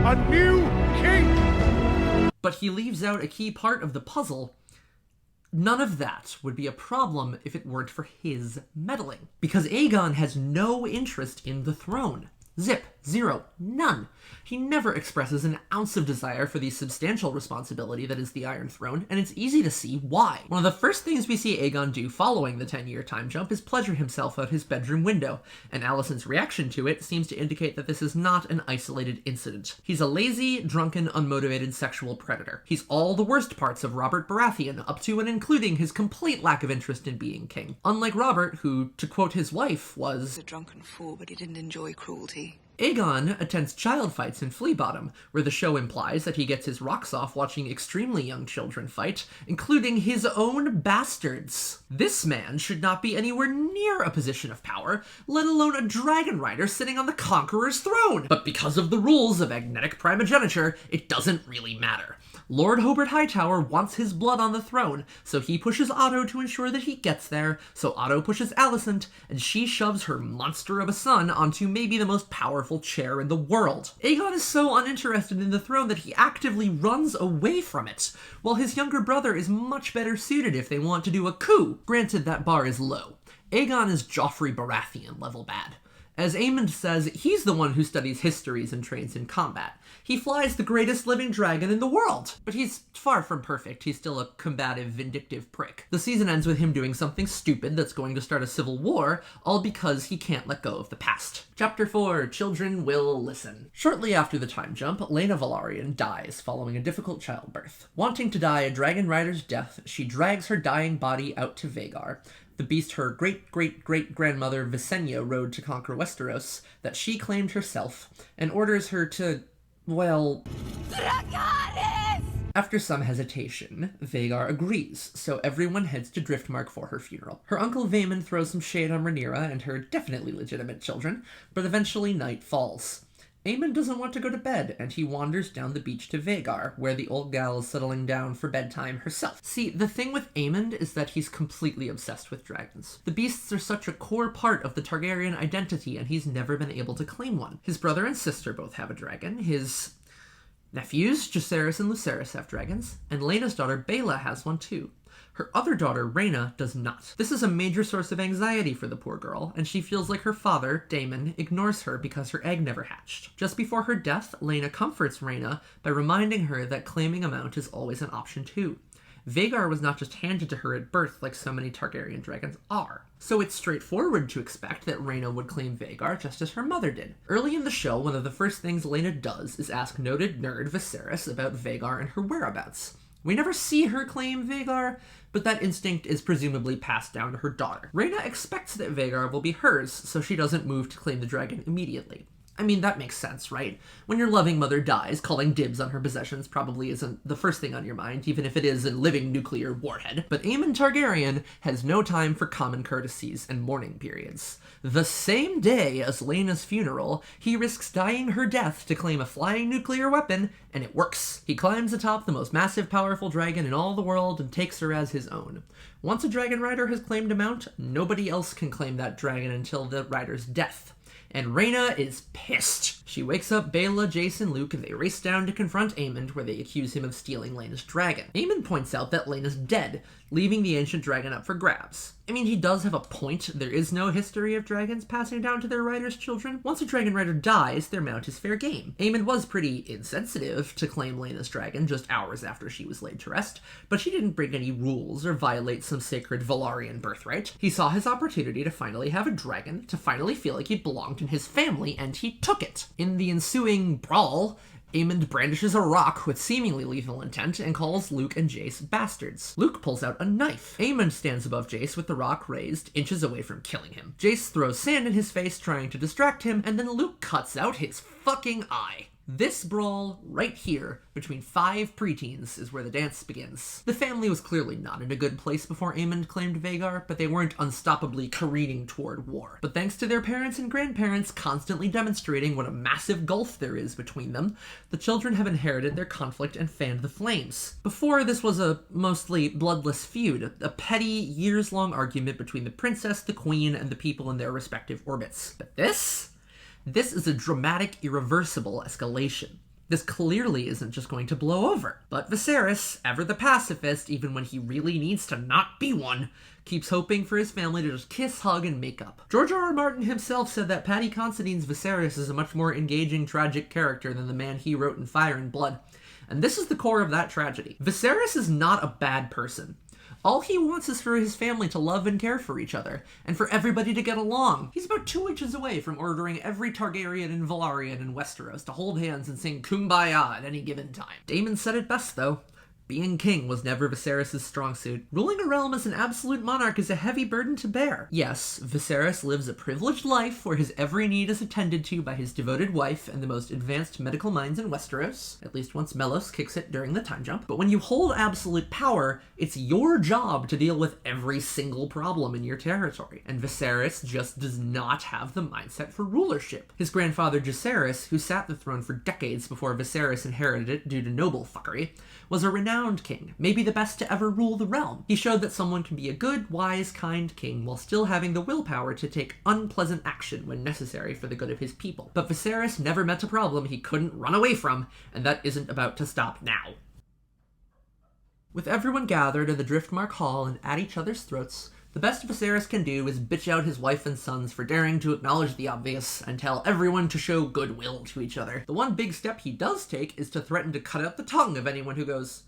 O: A new king!
C: But he leaves out a key part of the puzzle. None of that would be a problem if it weren't for his meddling. Because Aegon has no interest in the throne. Zip. Zero. None. He never expresses an ounce of desire for the substantial responsibility that is the Iron Throne, and it's easy to see why. One of the first things we see Aegon do following the 10-year time jump is pleasure himself out his bedroom window, and Alicent's reaction to it seems to indicate that this is not an isolated incident. He's a lazy, drunken, unmotivated sexual predator. He's all the worst parts of Robert Baratheon, up to and including his complete lack of interest in being king. Unlike Robert, who, to quote his wife, was
A: a drunken fool, but he didn't enjoy cruelty.
C: Aegon attends child fights in Flea Bottom, where the show implies that he gets his rocks off watching extremely young children fight, including his own bastards. This man should not be anywhere near a position of power, let alone a dragon rider sitting on the Conqueror's throne. But because of the rules of agnetic primogeniture, it doesn't really matter. Lord Hobart Hightower wants his blood on the throne, so he pushes Otto to ensure that he gets there, so Otto pushes Alicent, and she shoves her monster of a son onto maybe the most powerful chair in the world. Aegon is so uninterested in the throne that he actively runs away from it, while his younger brother is much better suited if they want to do a coup. Granted, that bar is low. Aegon is Joffrey Baratheon level bad. As Aemond says, he's the one who studies histories and trains in combat. He flies the greatest living dragon in the world. But he's far from perfect. He's still a combative, vindictive prick. The season ends with him doing something stupid that's going to start a civil war, all because he can't let go of the past. Chapter 4, Children Will Listen. Shortly after the time jump, Laena Velaryon dies following a difficult childbirth. Wanting to die a dragon rider's death, she drags her dying body out to Vhagar, the beast her great-great-great-grandmother Visenya rode to conquer Westeros, that she claimed herself, and orders her to, well... Dracarys! After some hesitation, Vhagar agrees, so everyone heads to Driftmark for her funeral. Her uncle Vaemond throws some shade on Rhaenyra and her definitely legitimate children, but eventually night falls. Aemond doesn't want to go to bed, and he wanders down the beach to Vhagar, where the old gal is settling down for bedtime herself. See, the thing with Aemond is that he's completely obsessed with dragons. The beasts are such a core part of the Targaryen identity, and he's never been able to claim one. His brother and sister both have a dragon, his nephews, Jacaerys and Lucerys, have dragons, and Laena's daughter Baela has one too. Her other daughter, Rhaena, does not. This is a major source of anxiety for the poor girl, and she feels like her father, Daemon, ignores her because her egg never hatched. Just before her death, Laena comforts Rhaena by reminding her that claiming a mount is always an option too. Vhagar was not just handed to her at birth like so many Targaryen dragons are. So it's straightforward to expect that Rhaena would claim Vhagar just as her mother did. Early in the show, one of the first things Laena does is ask noted nerd Viserys about Vhagar and her whereabouts. We never see her claim Vhagar, but that instinct is presumably passed down to her daughter. Rhaena expects that Vhagar will be hers, so she doesn't move to claim the dragon immediately. I mean, that makes sense, right? When your loving mother dies, calling dibs on her possessions probably isn't the first thing on your mind, even if it is a living nuclear warhead. But Aemond Targaryen has no time for common courtesies and mourning periods. The same day as Laena's funeral, he risks dying her death to claim a flying nuclear weapon, and it works. He climbs atop the most massive, powerful dragon in all the world and takes her as his own. Once a dragon rider has claimed a mount, nobody else can claim that dragon until the rider's death. And Rhaena is pissed. She wakes up Baela, Jace, and Luke, and they race down to confront Aemond, where they accuse him of stealing Laena's dragon. Aemond points out that Laena's dead, leaving the ancient dragon up for grabs. I mean, he does have a point. There is no history of dragons passing down to their riders' children. Once a dragon rider dies, their mount is fair game. Aemond was pretty insensitive to claim Laena's dragon just hours after she was laid to rest, but she didn't break any rules or violate some sacred Velaryon birthright. He saw his opportunity to finally have a dragon, to finally feel like he belonged in his family, and he took it. In the ensuing brawl, Aemond brandishes a rock with seemingly lethal intent and calls Luke and Jace bastards. Luke pulls out a knife. Aemond stands above Jace with the rock raised, inches away from killing him. Jace throws sand in his face trying to distract him, and then Luke cuts out his fucking eye. This brawl, right here, between 5 preteens, is where the dance begins. The family was clearly not in a good place before Aemond claimed Vhagar, but they weren't unstoppably careening toward war. But thanks to their parents and grandparents constantly demonstrating what a massive gulf there is between them, the children have inherited their conflict and fanned the flames. Before, this was a mostly bloodless feud, a petty, years-long argument between the princess, the queen, and the people in their respective orbits. But this is a dramatic, irreversible escalation. This clearly isn't just going to blow over. But Viserys, ever the pacifist, even when he really needs to not be one, keeps hoping for his family to just kiss, hug, and make up. George R.R. Martin himself said that Paddy Considine's Viserys is a much more engaging, tragic character than the man he wrote in Fire and Blood. And this is the core of that tragedy. Viserys is not a bad person. All he wants is for his family to love and care for each other, and for everybody to get along. He's about 2 inches away from ordering every Targaryen and Velaryon in Westeros to hold hands and sing Kumbaya at any given time. Daemon said it best, though. Being king was never Viserys' strong suit. Ruling a realm as an absolute monarch is a heavy burden to bear. Yes, Viserys lives a privileged life where his every need is attended to by his devoted wife and the most advanced medical minds in Westeros, at least once Melos kicks it during the time jump. But when you hold absolute power, it's your job to deal with every single problem in your territory. And Viserys just does not have the mindset for rulership. His grandfather Jacaerys, who sat the throne for decades before Viserys inherited it due to noble fuckery, was a renowned king, maybe the best to ever rule the realm. He showed that someone can be a good, wise, kind king while still having the willpower to take unpleasant action when necessary for the good of his people. But Viserys never met a problem he couldn't run away from, and that isn't about to stop now. With everyone gathered in the Driftmark Hall and at each other's throats, The best Viserys can do is bitch out his wife and sons for daring to acknowledge the obvious and tell everyone to show goodwill to each other. The one big step he does take is to threaten to cut out the tongue of anyone who goes,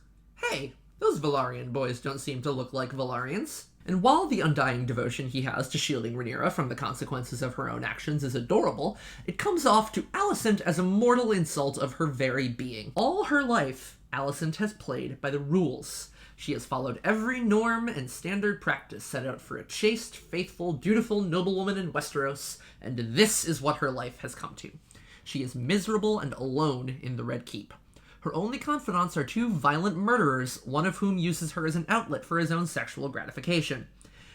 C: "Hey, those Velaryon boys don't seem to look like Velaryons." And while the undying devotion he has to shielding Rhaenyra from the consequences of her own actions is adorable, it comes off to Alicent as a mortal insult of her very being. All her life, Alicent has played by the rules. She has followed every norm and standard practice set out for a chaste, faithful, dutiful noblewoman in Westeros, and this is what her life has come to. She is miserable and alone in the Red Keep. Her only confidants are two violent murderers, one of whom uses her as an outlet for his own sexual gratification.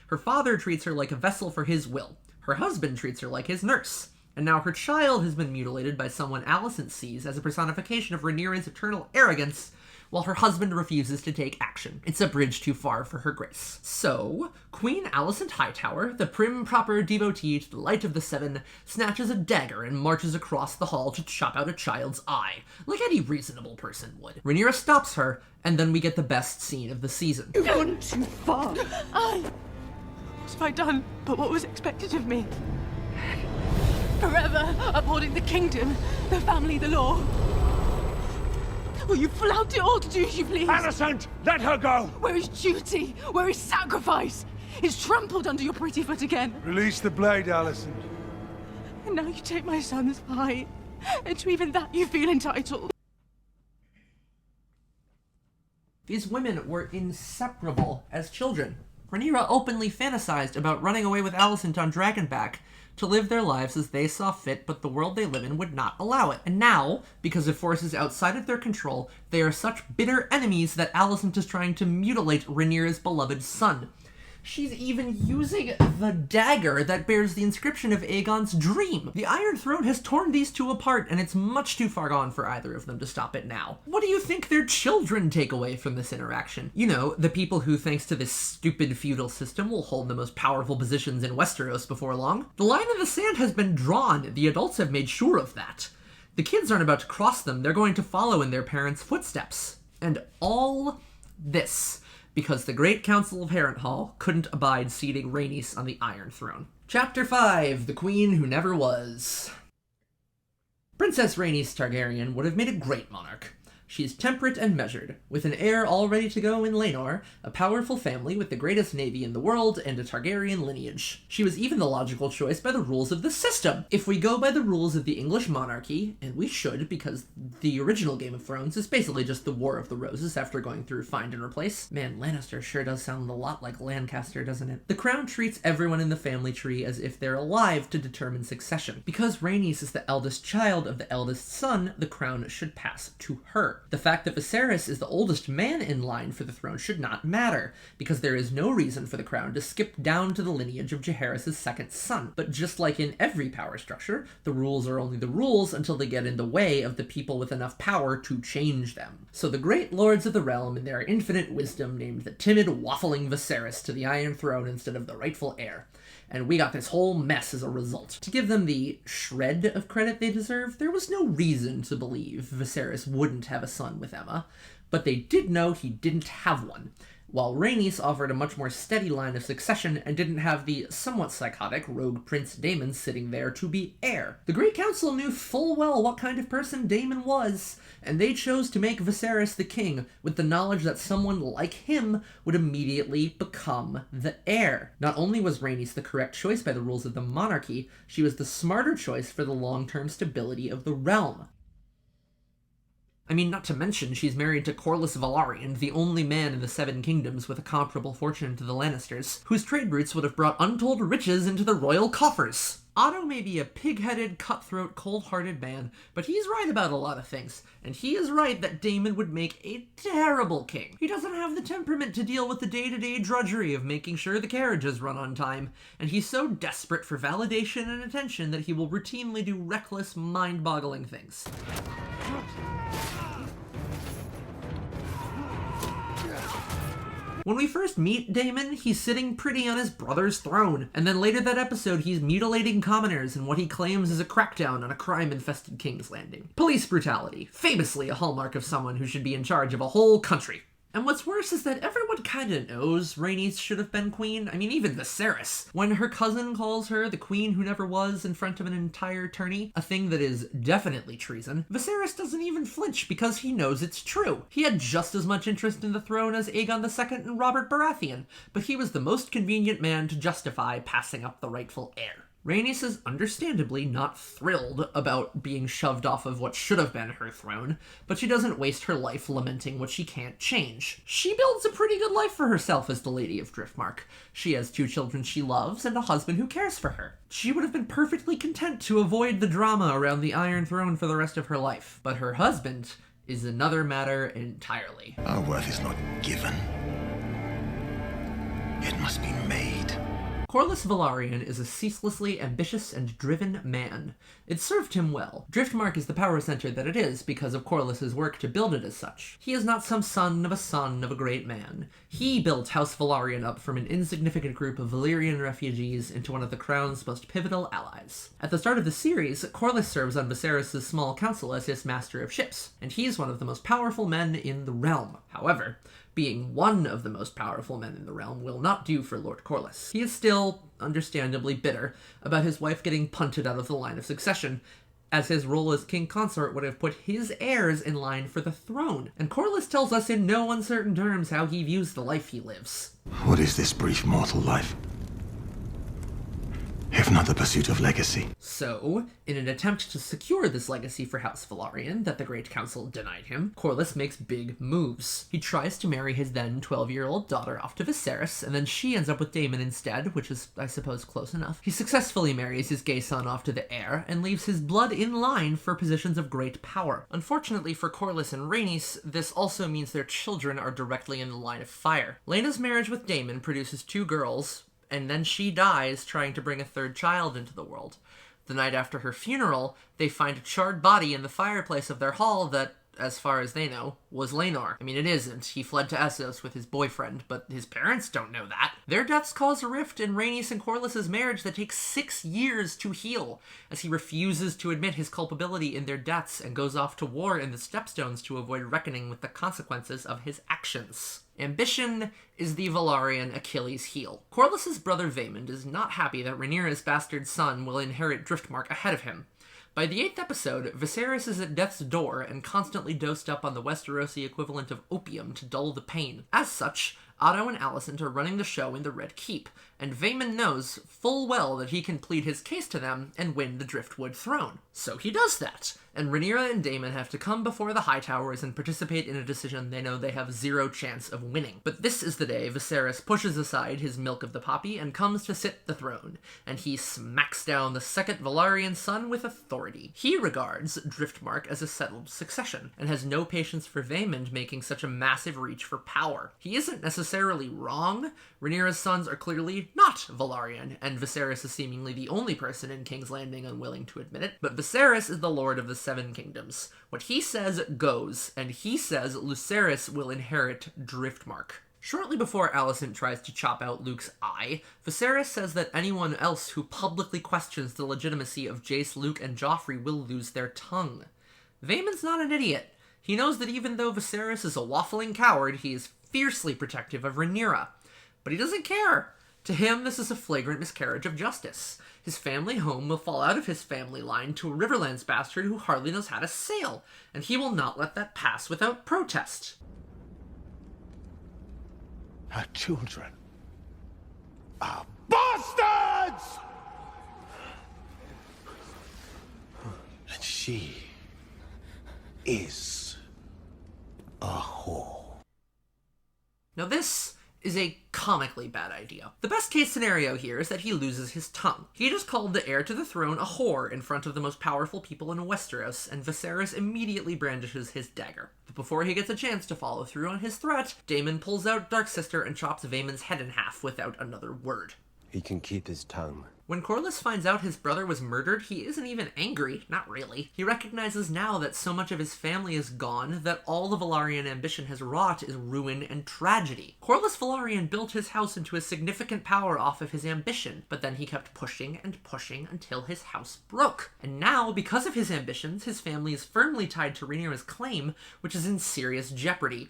C: Her father treats her like a vessel for his will. Her husband treats her like his nurse. And now her child has been mutilated by someone Alicent sees as a personification of Rhaenyra's eternal arrogance, while her husband refuses to take action. It's a bridge too far for her grace. So, Queen Alicent Hightower, the prim-proper devotee to the Light of the Seven, snatches a dagger and marches across the hall to chop out a child's eye, like any reasonable person would. Rhaenyra stops her, and then we get the best scene of the season.
B: You've gone too far. What have I done but what was expected of me? Forever upholding the kingdom, the family, the law. Will you flout it all to do as you please?
O: Alicent, let her go!
B: Where is duty? Where is sacrifice? It's trampled under your pretty foot again.
O: Release the blade, Alicent.
B: And now you take my son's eye. And to even that you feel entitled.
C: These women were inseparable as children. Rhaenyra openly fantasized about running away with Alicent on Dragonback to live their lives as they saw fit, but the world they live in would not allow it. And now, because of forces outside of their control, they are such bitter enemies that Alicent is trying to mutilate Rhaenyra's beloved son. She's even using the dagger that bears the inscription of Aegon's dream. The Iron Throne has torn these two apart, and it's much too far gone for either of them to stop it now. What do you think their children take away from this interaction? You know, the people who, thanks to this stupid feudal system, will hold the most powerful positions in Westeros before long. The line in the sand has been drawn. The adults have made sure of that. The kids aren't about to cross them. They're going to follow in their parents' footsteps. And all this because the Great Council of Harrenhal couldn't abide seating Rhaenys on the Iron Throne. Chapter 5, The Queen Who Never Was. Princess Rhaenys Targaryen would have made a great monarch. She is temperate and measured, with an heir all ready to go in Laenor, a powerful family with the greatest navy in the world, and a Targaryen lineage. She was even the logical choice by the rules of the system. If we go by the rules of the English monarchy, and we should, because the original Game of Thrones is basically just the War of the Roses after going through Find and Replace. Man, Lannister sure does sound a lot like Lancaster, doesn't it? The crown treats everyone in the family tree as if they're alive to determine succession. Because Rhaenys is the eldest child of the eldest son, the crown should pass to her. The fact that Viserys is the oldest man in line for the throne should not matter, because there is no reason for the crown to skip down to the lineage of Jaehaerys' second son. But just like in every power structure, the rules are only the rules until they get in the way of the people with enough power to change them. So the great lords of the realm, in their infinite wisdom, named the timid, waffling Viserys to the Iron Throne instead of the rightful heir. And we got this whole mess as a result. To give them the shred of credit they deserve, there was no reason to believe Viserys wouldn't have a son with Aemma, but they did know he didn't have one, while Rhaenys offered a much more steady line of succession and didn't have the somewhat psychotic rogue Prince Daemon sitting there to be heir. The Great Council knew full well what kind of person Daemon was, and they chose to make Viserys the king with the knowledge that someone like him would immediately become the heir. Not only was Rhaenys the correct choice by the rules of the monarchy, she was the smarter choice for the long-term stability of the realm. I mean, not to mention, she's married to Corlys Velaryon, the only man in the Seven Kingdoms with a comparable fortune to the Lannisters, whose trade routes would have brought untold riches into the royal coffers. Otto may be a pig-headed, cutthroat, cold-hearted man, but he's right about a lot of things, and he is right that Daemon would make a terrible king. He doesn't have the temperament to deal with the day-to-day drudgery of making sure the carriages run on time, and he's so desperate for validation and attention that he will routinely do reckless, mind-boggling things. When we first meet Daemon, he's sitting pretty on his brother's throne, and then later that episode he's mutilating commoners in what he claims is a crackdown on a crime-infested King's Landing. Police brutality, famously a hallmark of someone who should be in charge of a whole country. And what's worse is that everyone kinda knows Rhaenys should have been queen. I mean, even Viserys. When her cousin calls her the queen who never was in front of an entire tourney, a thing that is definitely treason, Viserys doesn't even flinch because he knows it's true. He had just as much interest in the throne as Aegon II and Robert Baratheon, but he was the most convenient man to justify passing up the rightful heir. Rhaenys is understandably not thrilled about being shoved off of what should have been her throne, but she doesn't waste her life lamenting what she can't change. She builds a pretty good life for herself as the Lady of Driftmark. She has 2 children she loves and a husband who cares for her. She would have been perfectly content to avoid the drama around the Iron Throne for the rest of her life, but her husband is another matter entirely.
P: Our worth is not given. It must be made.
C: Corlys Velaryon is a ceaselessly ambitious and driven man. It served him well. Driftmark is the power center that it is because of Corlys's work to build it as such. He is not some son of a great man. He built House Velaryon up from an insignificant group of Valyrian refugees into one of the Crown's most pivotal allies. At the start of the series, Corlys serves on Viserys' small council as his master of ships, and he's one of the most powerful men in the realm. However, being one of the most powerful men in the realm will not do for Lord Corlys. He is still, understandably, bitter about his wife getting punted out of the line of succession, as his role as king consort would have put his heirs in line for the throne. And Corlys tells us in no uncertain terms how he views the life he lives.
P: What is this brief mortal life, if not the pursuit of legacy?
C: So, in an attempt to secure this legacy for House Velaryon that the Great Council denied him, Corlys makes big moves. He tries to marry his then 12-year-old daughter off to Viserys, and then she ends up with Daemon instead, which is, I suppose, close enough. He successfully marries his gay son off to the heir, and leaves his blood in line for positions of great power. Unfortunately for Corlys and Rhaenys, this also means their children are directly in the line of fire. Laena's marriage with Daemon produces 2 girls, and then she dies trying to bring a 3rd child into the world. The night after her funeral, they find a charred body in the fireplace of their hall that, as far as they know, was Laenor. I mean, it isn't. He fled to Essos with his boyfriend, but his parents don't know that. Their deaths cause a rift in Rhaenys and Corlys' marriage that takes 6 years to heal, as he refuses to admit his culpability in their deaths and goes off to war in the Stepstones to avoid reckoning with the consequences of his actions. Ambition is the Velaryon Achilles' heel. Corlys' brother Vaemond is not happy that Rhaenyra's bastard son will inherit Driftmark ahead of him. By the 8th episode, Viserys is at death's door and constantly dosed up on the Westerosi equivalent of opium to dull the pain. As such, Otto and Alicent are running the show in the Red Keep, and Vaemond knows full well that he can plead his case to them and win the Driftwood throne. So he does that, and Rhaenyra and Daemon have to come before the Hightowers and participate in a decision they know they have 0 chance of winning. But this is the day Viserys pushes aside his milk of the poppy and comes to sit the throne, and he smacks down the 2nd Velaryon son with authority. He regards Driftmark as a settled succession, and has no patience for Vaemond making such a massive reach for power. He isn't necessarily wrong. Rhaenyra's sons are clearly not Velaryon, and Viserys is seemingly the only person in King's Landing unwilling to admit it, but Viserys is the Lord of the 7 Kingdoms. What he says goes, and he says Lucerys will inherit Driftmark. Shortly before Alicent tries to chop out Luke's eye, Viserys says that anyone else who publicly questions the legitimacy of Jace, Luke, and Joffrey will lose their tongue. Vaemond's not an idiot. He knows that even though Viserys is a waffling coward, he is fiercely protective of Rhaenyra. But he doesn't care. To him, this is a flagrant miscarriage of justice. His family home will fall out of his family line to a Riverlands bastard who hardly knows how to sail, and he will not let that pass without protest.
J: Her children are bastards! And she is a whore.
C: Now this is a comically bad idea. The best case scenario here is that he loses his tongue. He just called the heir to the throne a whore in front of the most powerful people in Westeros, and Viserys immediately brandishes his dagger. But before he gets a chance to follow through on his threat, Daemon pulls out Darksister and chops Vaemond's head in half without another word.
Q: He can keep his tongue.
C: When Corlys finds out his brother was murdered, he isn't even angry, not really. He recognizes now that so much of his family is gone that all the Velaryon ambition has wrought is ruin and tragedy. Corlys Velaryon built his house into a significant power off of his ambition, but then he kept pushing and pushing until his house broke. And now, because of his ambitions, his family is firmly tied to Rhaenyra's claim, which is in serious jeopardy.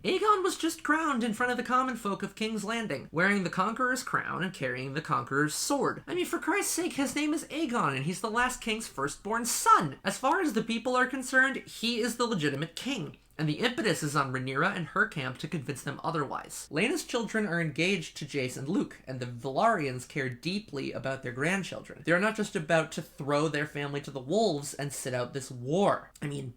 C: Aegon was just crowned in front of the common folk of King's Landing, wearing the Conqueror's crown and carrying the Conqueror's sword. I mean, for Christ's sake, his name is Aegon, and he's the last king's firstborn son. As far as the people are concerned, he is the legitimate king. And the impetus is on Rhaenyra and her camp to convince them otherwise. Laena's children are engaged to Jace and Luke, and the Velaryons care deeply about their grandchildren. They are not just about to throw their family to the wolves and sit out this war. I mean,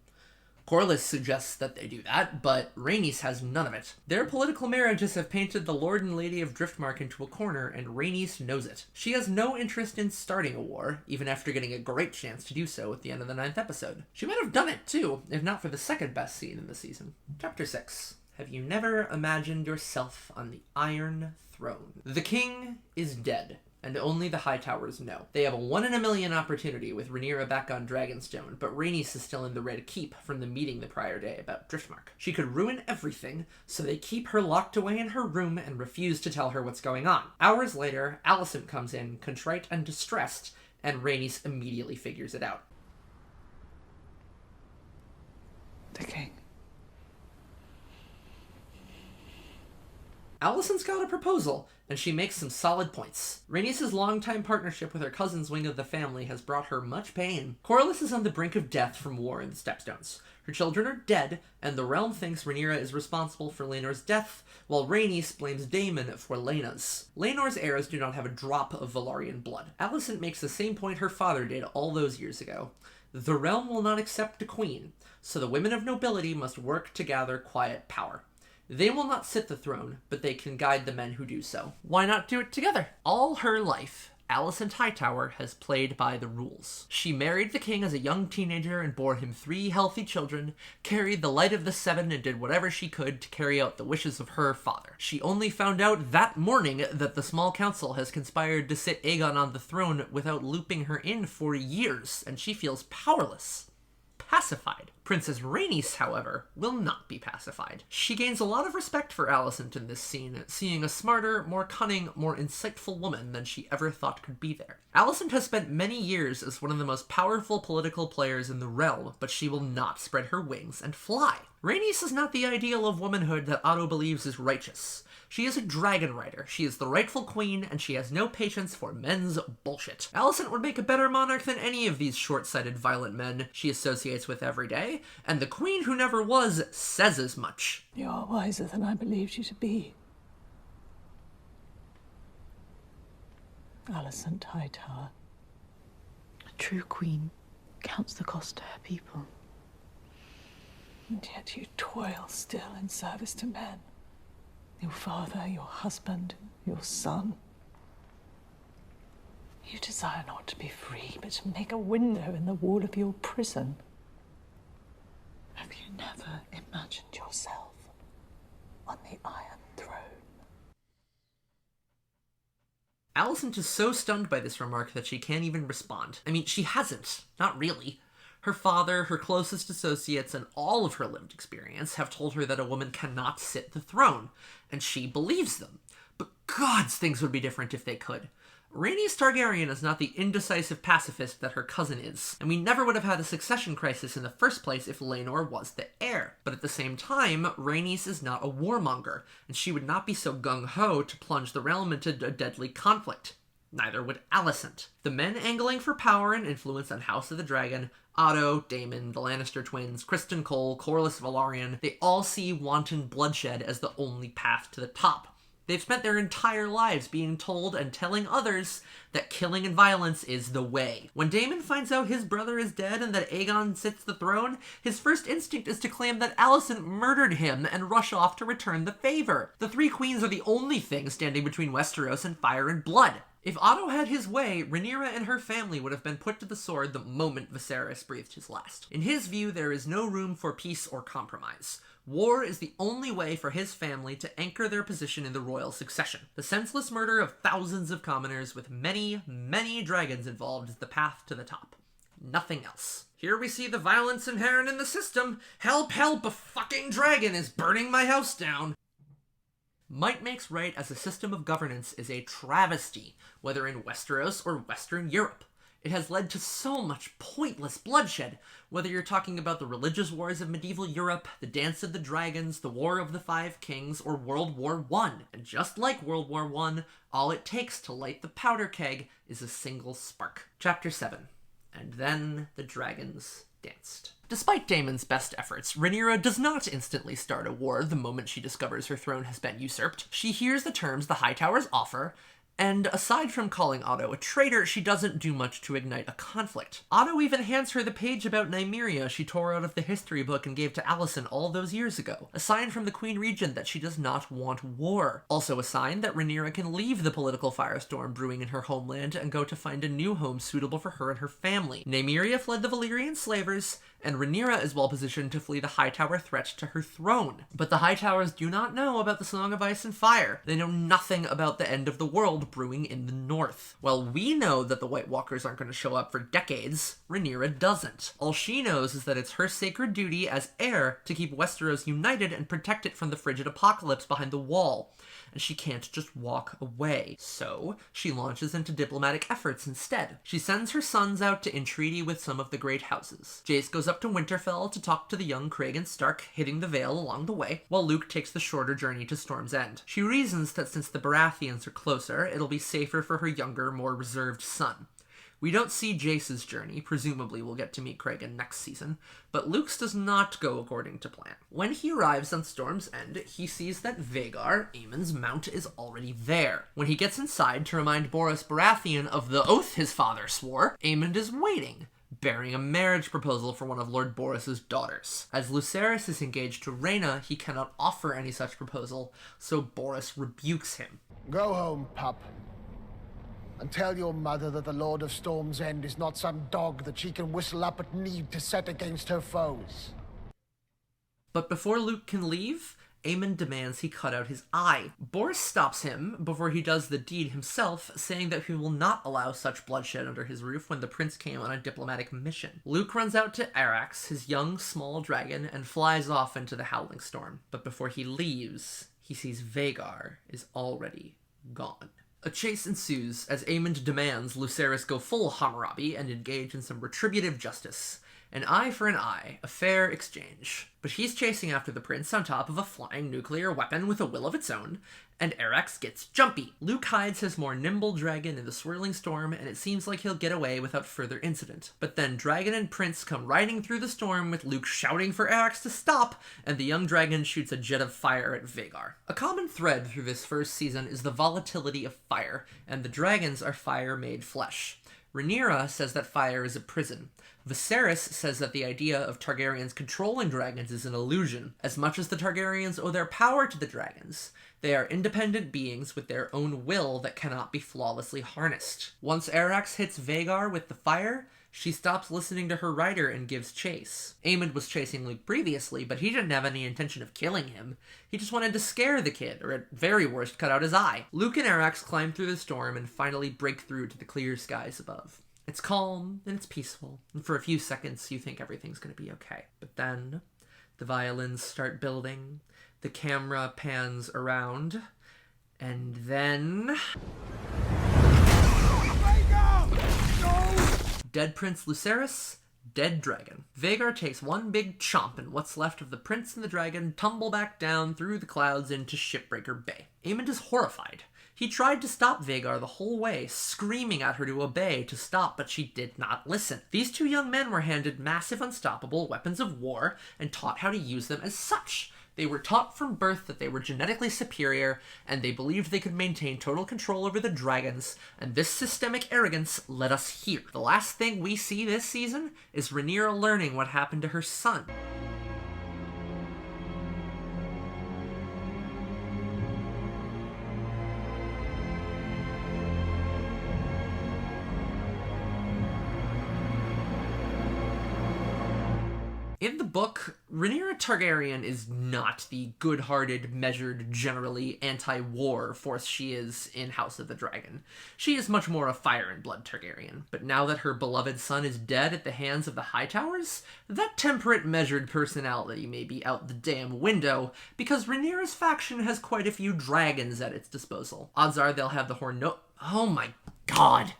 C: Corlys suggests that they do that, but Rhaenys has none of it. Their political marriages have painted the Lord and Lady of Driftmark into a corner, and Rhaenys knows it. She has no interest in starting a war, even after getting a great chance to do so at the end of the 9th episode. She might have done it too, if not for the second best scene in the season. Chapter 6. Have you never imagined yourself on the Iron Throne? The king is dead, and only the Hightowers know. They have a 1 in a million opportunity with Rhaenyra back on Dragonstone, but Rhaenys is still in the Red Keep from the meeting the prior day about Driftmark. She could ruin everything, so they keep her locked away in her room and refuse to tell her what's going on. Hours later, Alicent comes in, contrite and distressed, and Rhaenys immediately figures it out.
H: The king.
C: Alicent's got a proposal, and she makes some solid points. Rhaenys' longtime partnership with her cousin's wing of the family has brought her much pain. Corlys is on the brink of death from war in the Stepstones. Her children are dead, and the realm thinks Rhaenyra is responsible for Laenor's death, while Rhaenys blames Daemon for Laena's. Laenor's heirs do not have a drop of Velaryon blood. Alicent makes the same point her father did all those years ago. The realm will not accept a queen, so the women of nobility must work to gather quiet power. They will not sit the throne, but they can guide the men who do so. Why not do it together? All her life, Alicent Hightower has played by the rules. She married the king as a young teenager and bore him 3 healthy children, carried the light of the 7 and did whatever she could to carry out the wishes of her father. She only found out that morning that the small council has conspired to sit Aegon on the throne without looping her in for years, and she feels powerless. Pacified. Princess Rhaenys, however, will not be pacified. She gains a lot of respect for Alicent in this scene, seeing a smarter, more cunning, more insightful woman than she ever thought could be there. Alicent has spent many years as one of the most powerful political players in the realm, but she will not spread her wings and fly. Rhaenys is not the ideal of womanhood that Otto believes is righteous. She is a dragon rider, she is the rightful queen, and she has no patience for men's bullshit. Alicent would make a better monarch than any of these short-sighted violent men she associates with every day, and the queen who never was says as much.
H: You are wiser than I believed you to be. Alicent Hightower.
G: A true queen counts the cost to her people.
H: And yet you toil still in service to men. Your father, your husband, your son. You desire not to be free, but to make a window in the wall of your prison. Have you never imagined yourself on the Iron Throne?
C: Alicent is so stunned by this remark that she can't even respond. I mean, she hasn't. Not really. Her father, her closest associates, and all of her lived experience have told her that a woman cannot sit the throne, and she believes them. But gods, things would be different if they could. Rhaenys Targaryen is not the indecisive pacifist that her cousin is, and we never would have had a succession crisis in the first place if Laenor was the heir. But at the same time, Rhaenys is not a warmonger, and she would not be so gung-ho to plunge the realm into a deadly conflict. Neither would Alicent. The men angling for power and influence on House of the Dragon, Otto, Daemon, the Lannister twins, Criston Cole, Corlys Velaryon, they all see wanton bloodshed as the only path to the top. They've spent their entire lives being told and telling others that killing and violence is the way. When Daemon finds out his brother is dead and that Aegon sits the throne, his first instinct is to claim that Alicent murdered him and rush off to return the favor. The 3 queens are the only thing standing between Westeros and fire and blood. If Otto had his way, Rhaenyra and her family would have been put to the sword the moment Viserys breathed his last. In his view, there is no room for peace or compromise. War is the only way for his family to anchor their position in the royal succession. The senseless murder of thousands of commoners with many, many dragons involved is the path to the top. Nothing else. Here we see the violence inherent in the system. Help, help, a fucking dragon is burning my house down. Might makes right as a system of governance is a travesty, whether in Westeros or Western Europe. It has led to so much pointless bloodshed, whether you're talking about the religious wars of medieval Europe, the Dance of the Dragons, the War of the Five Kings, or World War I. And just like World War I, all it takes to light the powder keg is a single spark. Chapter 7. And then the dragons danced. Despite Daemon's best efforts, Rhaenyra does not instantly start a war the moment she discovers her throne has been usurped. She hears the terms the Hightowers offer, and aside from calling Otto a traitor, she doesn't do much to ignite a conflict. Otto even hands her the page about Nymeria she tore out of the history book and gave to Alicent all those years ago, a sign from the Queen Regent that she does not want war. Also a sign that Rhaenyra can leave the political firestorm brewing in her homeland and go to find a new home suitable for her and her family. Nymeria fled the Valyrian slavers, and Rhaenyra is well positioned to flee the Hightower threat to her throne. But the Hightowers do not know about the Song of Ice and Fire. They know nothing about the end of the world brewing in the north. While we know that the White Walkers aren't going to show up for decades, Rhaenyra doesn't. All she knows is that it's her sacred duty as heir to keep Westeros united and protect it from the frigid apocalypse behind the wall. And she can't just walk away. So, she launches into diplomatic efforts instead. She sends her sons out to entreaty with some of the great houses. Jace goes up to Winterfell to talk to the young Cregan Stark, hitting the Vale along the way, while Luke takes the shorter journey to Storm's End. She reasons that since the Baratheons are closer, it'll be safer for her younger, more reserved son. We don't see Jace's journey, presumably we'll get to meet Cregan next season, but Luke's does not go according to plan. When he arrives on Storm's End, he sees that Vhagar, Aemon's mount, is already there. When he gets inside to remind Boris Baratheon of the oath his father swore, Aemond is waiting, bearing a marriage proposal for one of Lord Borys's daughters. As Lucerys is engaged to Rhaena, he cannot offer any such proposal, so Borys rebukes him.
O: Go home, pup. And tell your mother that the Lord of Storm's End is not some dog that she can whistle up at need to set against her foes.
C: But before Luke can leave, Aemond demands he cut out his eye. Borys stops him before he does the deed himself, saying that he will not allow such bloodshed under his roof when the prince came on a diplomatic mission. Luke runs out to Arax, his young, small dragon, and flies off into the Howling Storm. But before he leaves, he sees Vhagar is already gone. A chase ensues as Aemond demands Lucerys go full Hammurabi and engage in some retributive justice. An eye for an eye, a fair exchange. But he's chasing after the prince on top of a flying nuclear weapon with a will of its own, and Arax gets jumpy. Luke hides his more nimble dragon in the swirling storm, and it seems like he'll get away without further incident. But then dragon and prince come riding through the storm with Luke shouting for Arax to stop, and the young dragon shoots a jet of fire at Vhagar. A common thread through this first season is the volatility of fire, and the dragons are fire-made flesh. Rhaenyra says that fire is a prison. Viserys says that the idea of Targaryens controlling dragons is an illusion. As much as the Targaryens owe their power to the dragons, they are independent beings with their own will that cannot be flawlessly harnessed. Once Arax hits Vhagar with the fire, she stops listening to her rider and gives chase. Aemond was chasing Luke previously, but he didn't have any intention of killing him. He just wanted to scare the kid, or at very worst, cut out his eye. Luke and Arax climb through the storm and finally break through to the clear skies above. It's calm, and it's peaceful, and for a few seconds you think everything's going to be okay. But then, the violins start building, the camera pans around, and then... Dead Prince Lucerys, dead dragon. Vhagar takes one big chomp, and what's left of the prince and the dragon tumble back down through the clouds into Shipbreaker Bay. Aemond is horrified. He tried to stop Vhagar the whole way, screaming at her to obey, to stop, but she did not listen. These two young men were handed massive unstoppable weapons of war and taught how to use them as such. They were taught from birth that they were genetically superior, and they believed they could maintain total control over the dragons, and this systemic arrogance led us here. The last thing we see this season is Rhaenyra learning what happened to her son. In the book, Rhaenyra Targaryen is not the good-hearted, measured, generally anti-war force she is in House of the Dragon. She is much more a fire and blood Targaryen, but now that her beloved son is dead at the hands of the Hightowers, that temperate, measured personality may be out the damn window, because Rhaenyra's faction has quite a few dragons at its disposal. Odds are they'll have the Oh my god!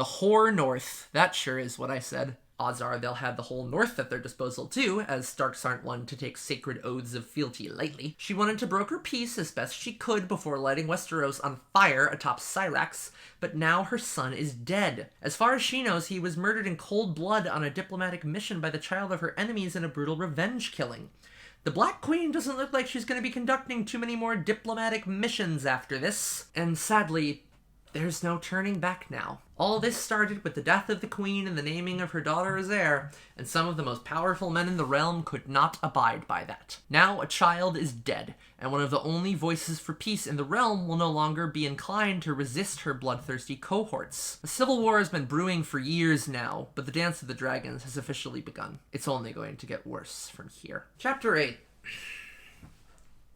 C: The whore North. That sure is what I said. Odds are they'll have the whole North at their disposal too, as Starks aren't one to take sacred oaths of fealty lightly. She wanted to broker peace as best she could before lighting Westeros on fire atop Syrax, but now her son is dead. As far as she knows, he was murdered in cold blood on a diplomatic mission by the child of her enemies in a brutal revenge killing. The Black Queen doesn't look like she's going to be conducting too many more diplomatic missions after this, and sadly, there's no turning back now. All this started with the death of the queen and the naming of her daughter as heir, and some of the most powerful men in the realm could not abide by that. Now a child is dead, and one of the only voices for peace in the realm will no longer be inclined to resist her bloodthirsty cohorts. A civil war has been brewing for years now, but the Dance of the Dragons has officially begun. It's only going to get worse from here. Chapter 8.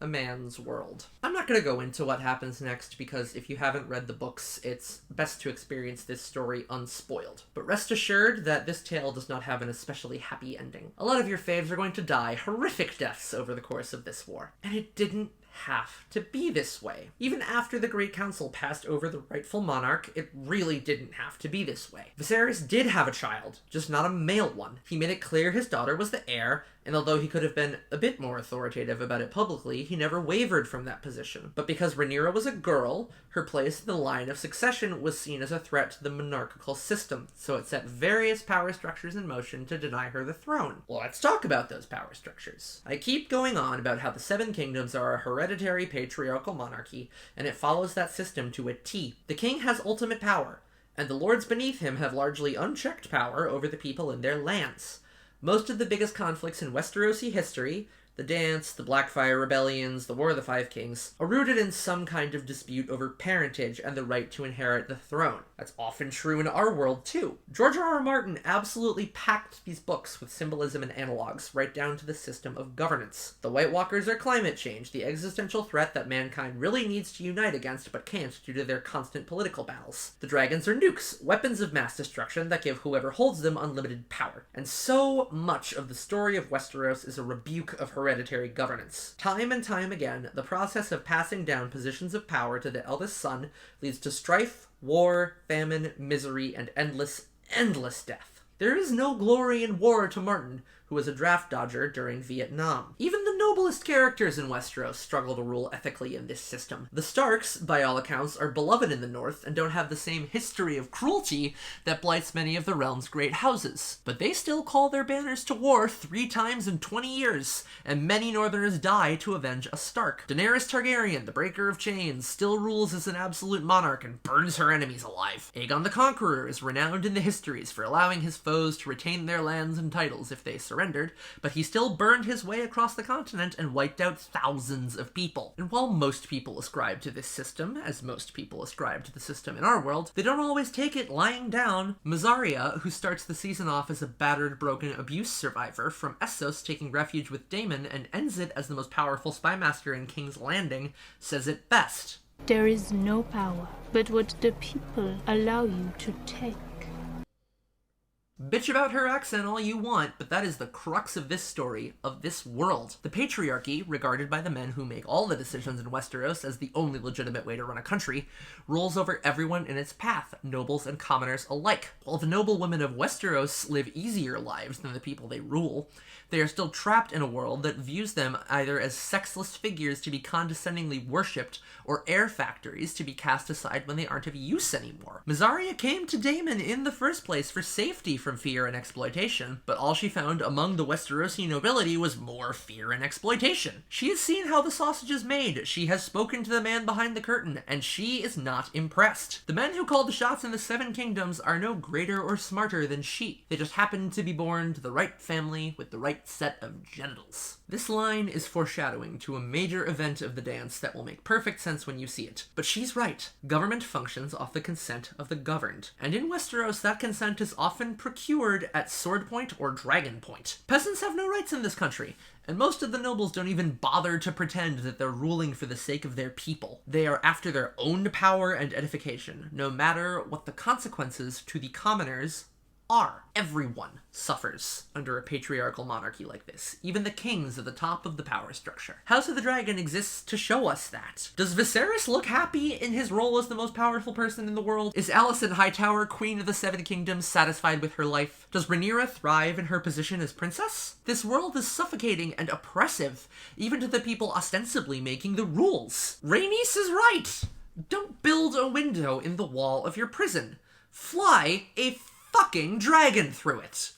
C: A Man's World. I'm not going to go into what happens next because if you haven't read the books, it's best to experience this story unspoiled. But rest assured that this tale does not have an especially happy ending. A lot of your faves are going to die horrific deaths over the course of this war. And it didn't have to be this way. Even after the Great Council passed over the rightful monarch, it really didn't have to be this way. Viserys did have a child, just not a male one. He made it clear his daughter was the heir, and although he could have been a bit more authoritative about it publicly, he never wavered from that position. But because Rhaenyra was a girl, her place in the line of succession was seen as a threat to the monarchical system, so it set various power structures in motion to deny her the throne. Well, let's talk about those power structures. I keep going on about how the Seven Kingdoms are a hereditary patriarchal monarchy, and it follows that system to a T. The king has ultimate power, and the lords beneath him have largely unchecked power over the people in their lands. Most of the biggest conflicts in Westerosi history, the Dance, the Blackfyre Rebellions, the War of the Five Kings, are rooted in some kind of dispute over parentage and the right to inherit the throne. That's often true in our world, too. George R.R. Martin absolutely packed these books with symbolism and analogs, right down to the system of governance. The White Walkers are climate change, the existential threat that mankind really needs to unite against but can't due to their constant political battles. The dragons are nukes, weapons of mass destruction that give whoever holds them unlimited power. And so much of the story of Westeros is a rebuke of hereditary governance. Time and time again, the process of passing down positions of power to the eldest son leads to strife, war, famine, misery, and endless death. There is no glory in war to Martin, who was a draft dodger during Vietnam. Even the noblest characters in Westeros struggle to rule ethically in this system. The Starks, by all accounts, are beloved in the North and don't have the same history of cruelty that blights many of the realm's great houses. But they still call their banners to war 3 times in 20 years, and many Northerners die to avenge a Stark. Daenerys Targaryen, the Breaker of Chains, still rules as an absolute monarch and burns her enemies alive. Aegon the Conqueror is renowned in the histories for allowing his foes to retain their lands and titles if they surrendered, but he still burned his way across the continent and wiped out thousands of people. And while most people ascribe to this system, as most people ascribe to the system in our world, they don't always take it lying down. Mysaria, who starts the season off as a battered, broken abuse survivor from Essos taking refuge with Daemon and ends it as the most powerful spy master in King's Landing, says it best.
K: There is no power but what the people allow you to take.
C: Bitch about her accent all you want, but that is the crux of this story, of this world. The Patriarchy, regarded by the men who make all the decisions in Westeros as the only legitimate way to run a country, rules over everyone in its path, nobles and commoners alike. While the noble women of Westeros live easier lives than the people they rule, they are still trapped in a world that views them either as sexless figures to be condescendingly worshipped, or air factories to be cast aside when they aren't of use anymore. Mysaria came to Daemon in the first place for safety from fear and exploitation, but all she found among the Westerosi nobility was more fear and exploitation. She has seen how the sausage is made, she has spoken to the man behind the curtain, and she is not impressed. The men who called the shots in the Seven Kingdoms are no greater or smarter than she. They just happen to be born to the right family with the right set of genitals. This line is foreshadowing to a major event of the dance that will make perfect sense when you see it. But she's right. Government functions off the consent of the governed. And in Westeros, that consent is often procured at sword point or dragon point. Peasants have no rights in this country, and most of the nobles don't even bother to pretend that they're ruling for the sake of their people. They are after their own power and edification, no matter what the consequences to the commoners are. Everyone suffers under a patriarchal monarchy like this, even the kings at the top of the power structure. House of the Dragon exists to show us that. Does Viserys look happy in his role as the most powerful person in the world? Is Alicent Hightower, Queen of the Seven Kingdoms, satisfied with her life? Does Rhaenyra thrive in her position as princess? This world is suffocating and oppressive, even to the people ostensibly making the rules. Rhaenys is right! Don't build a window in the wall of your prison. Fly a fucking dragon through it.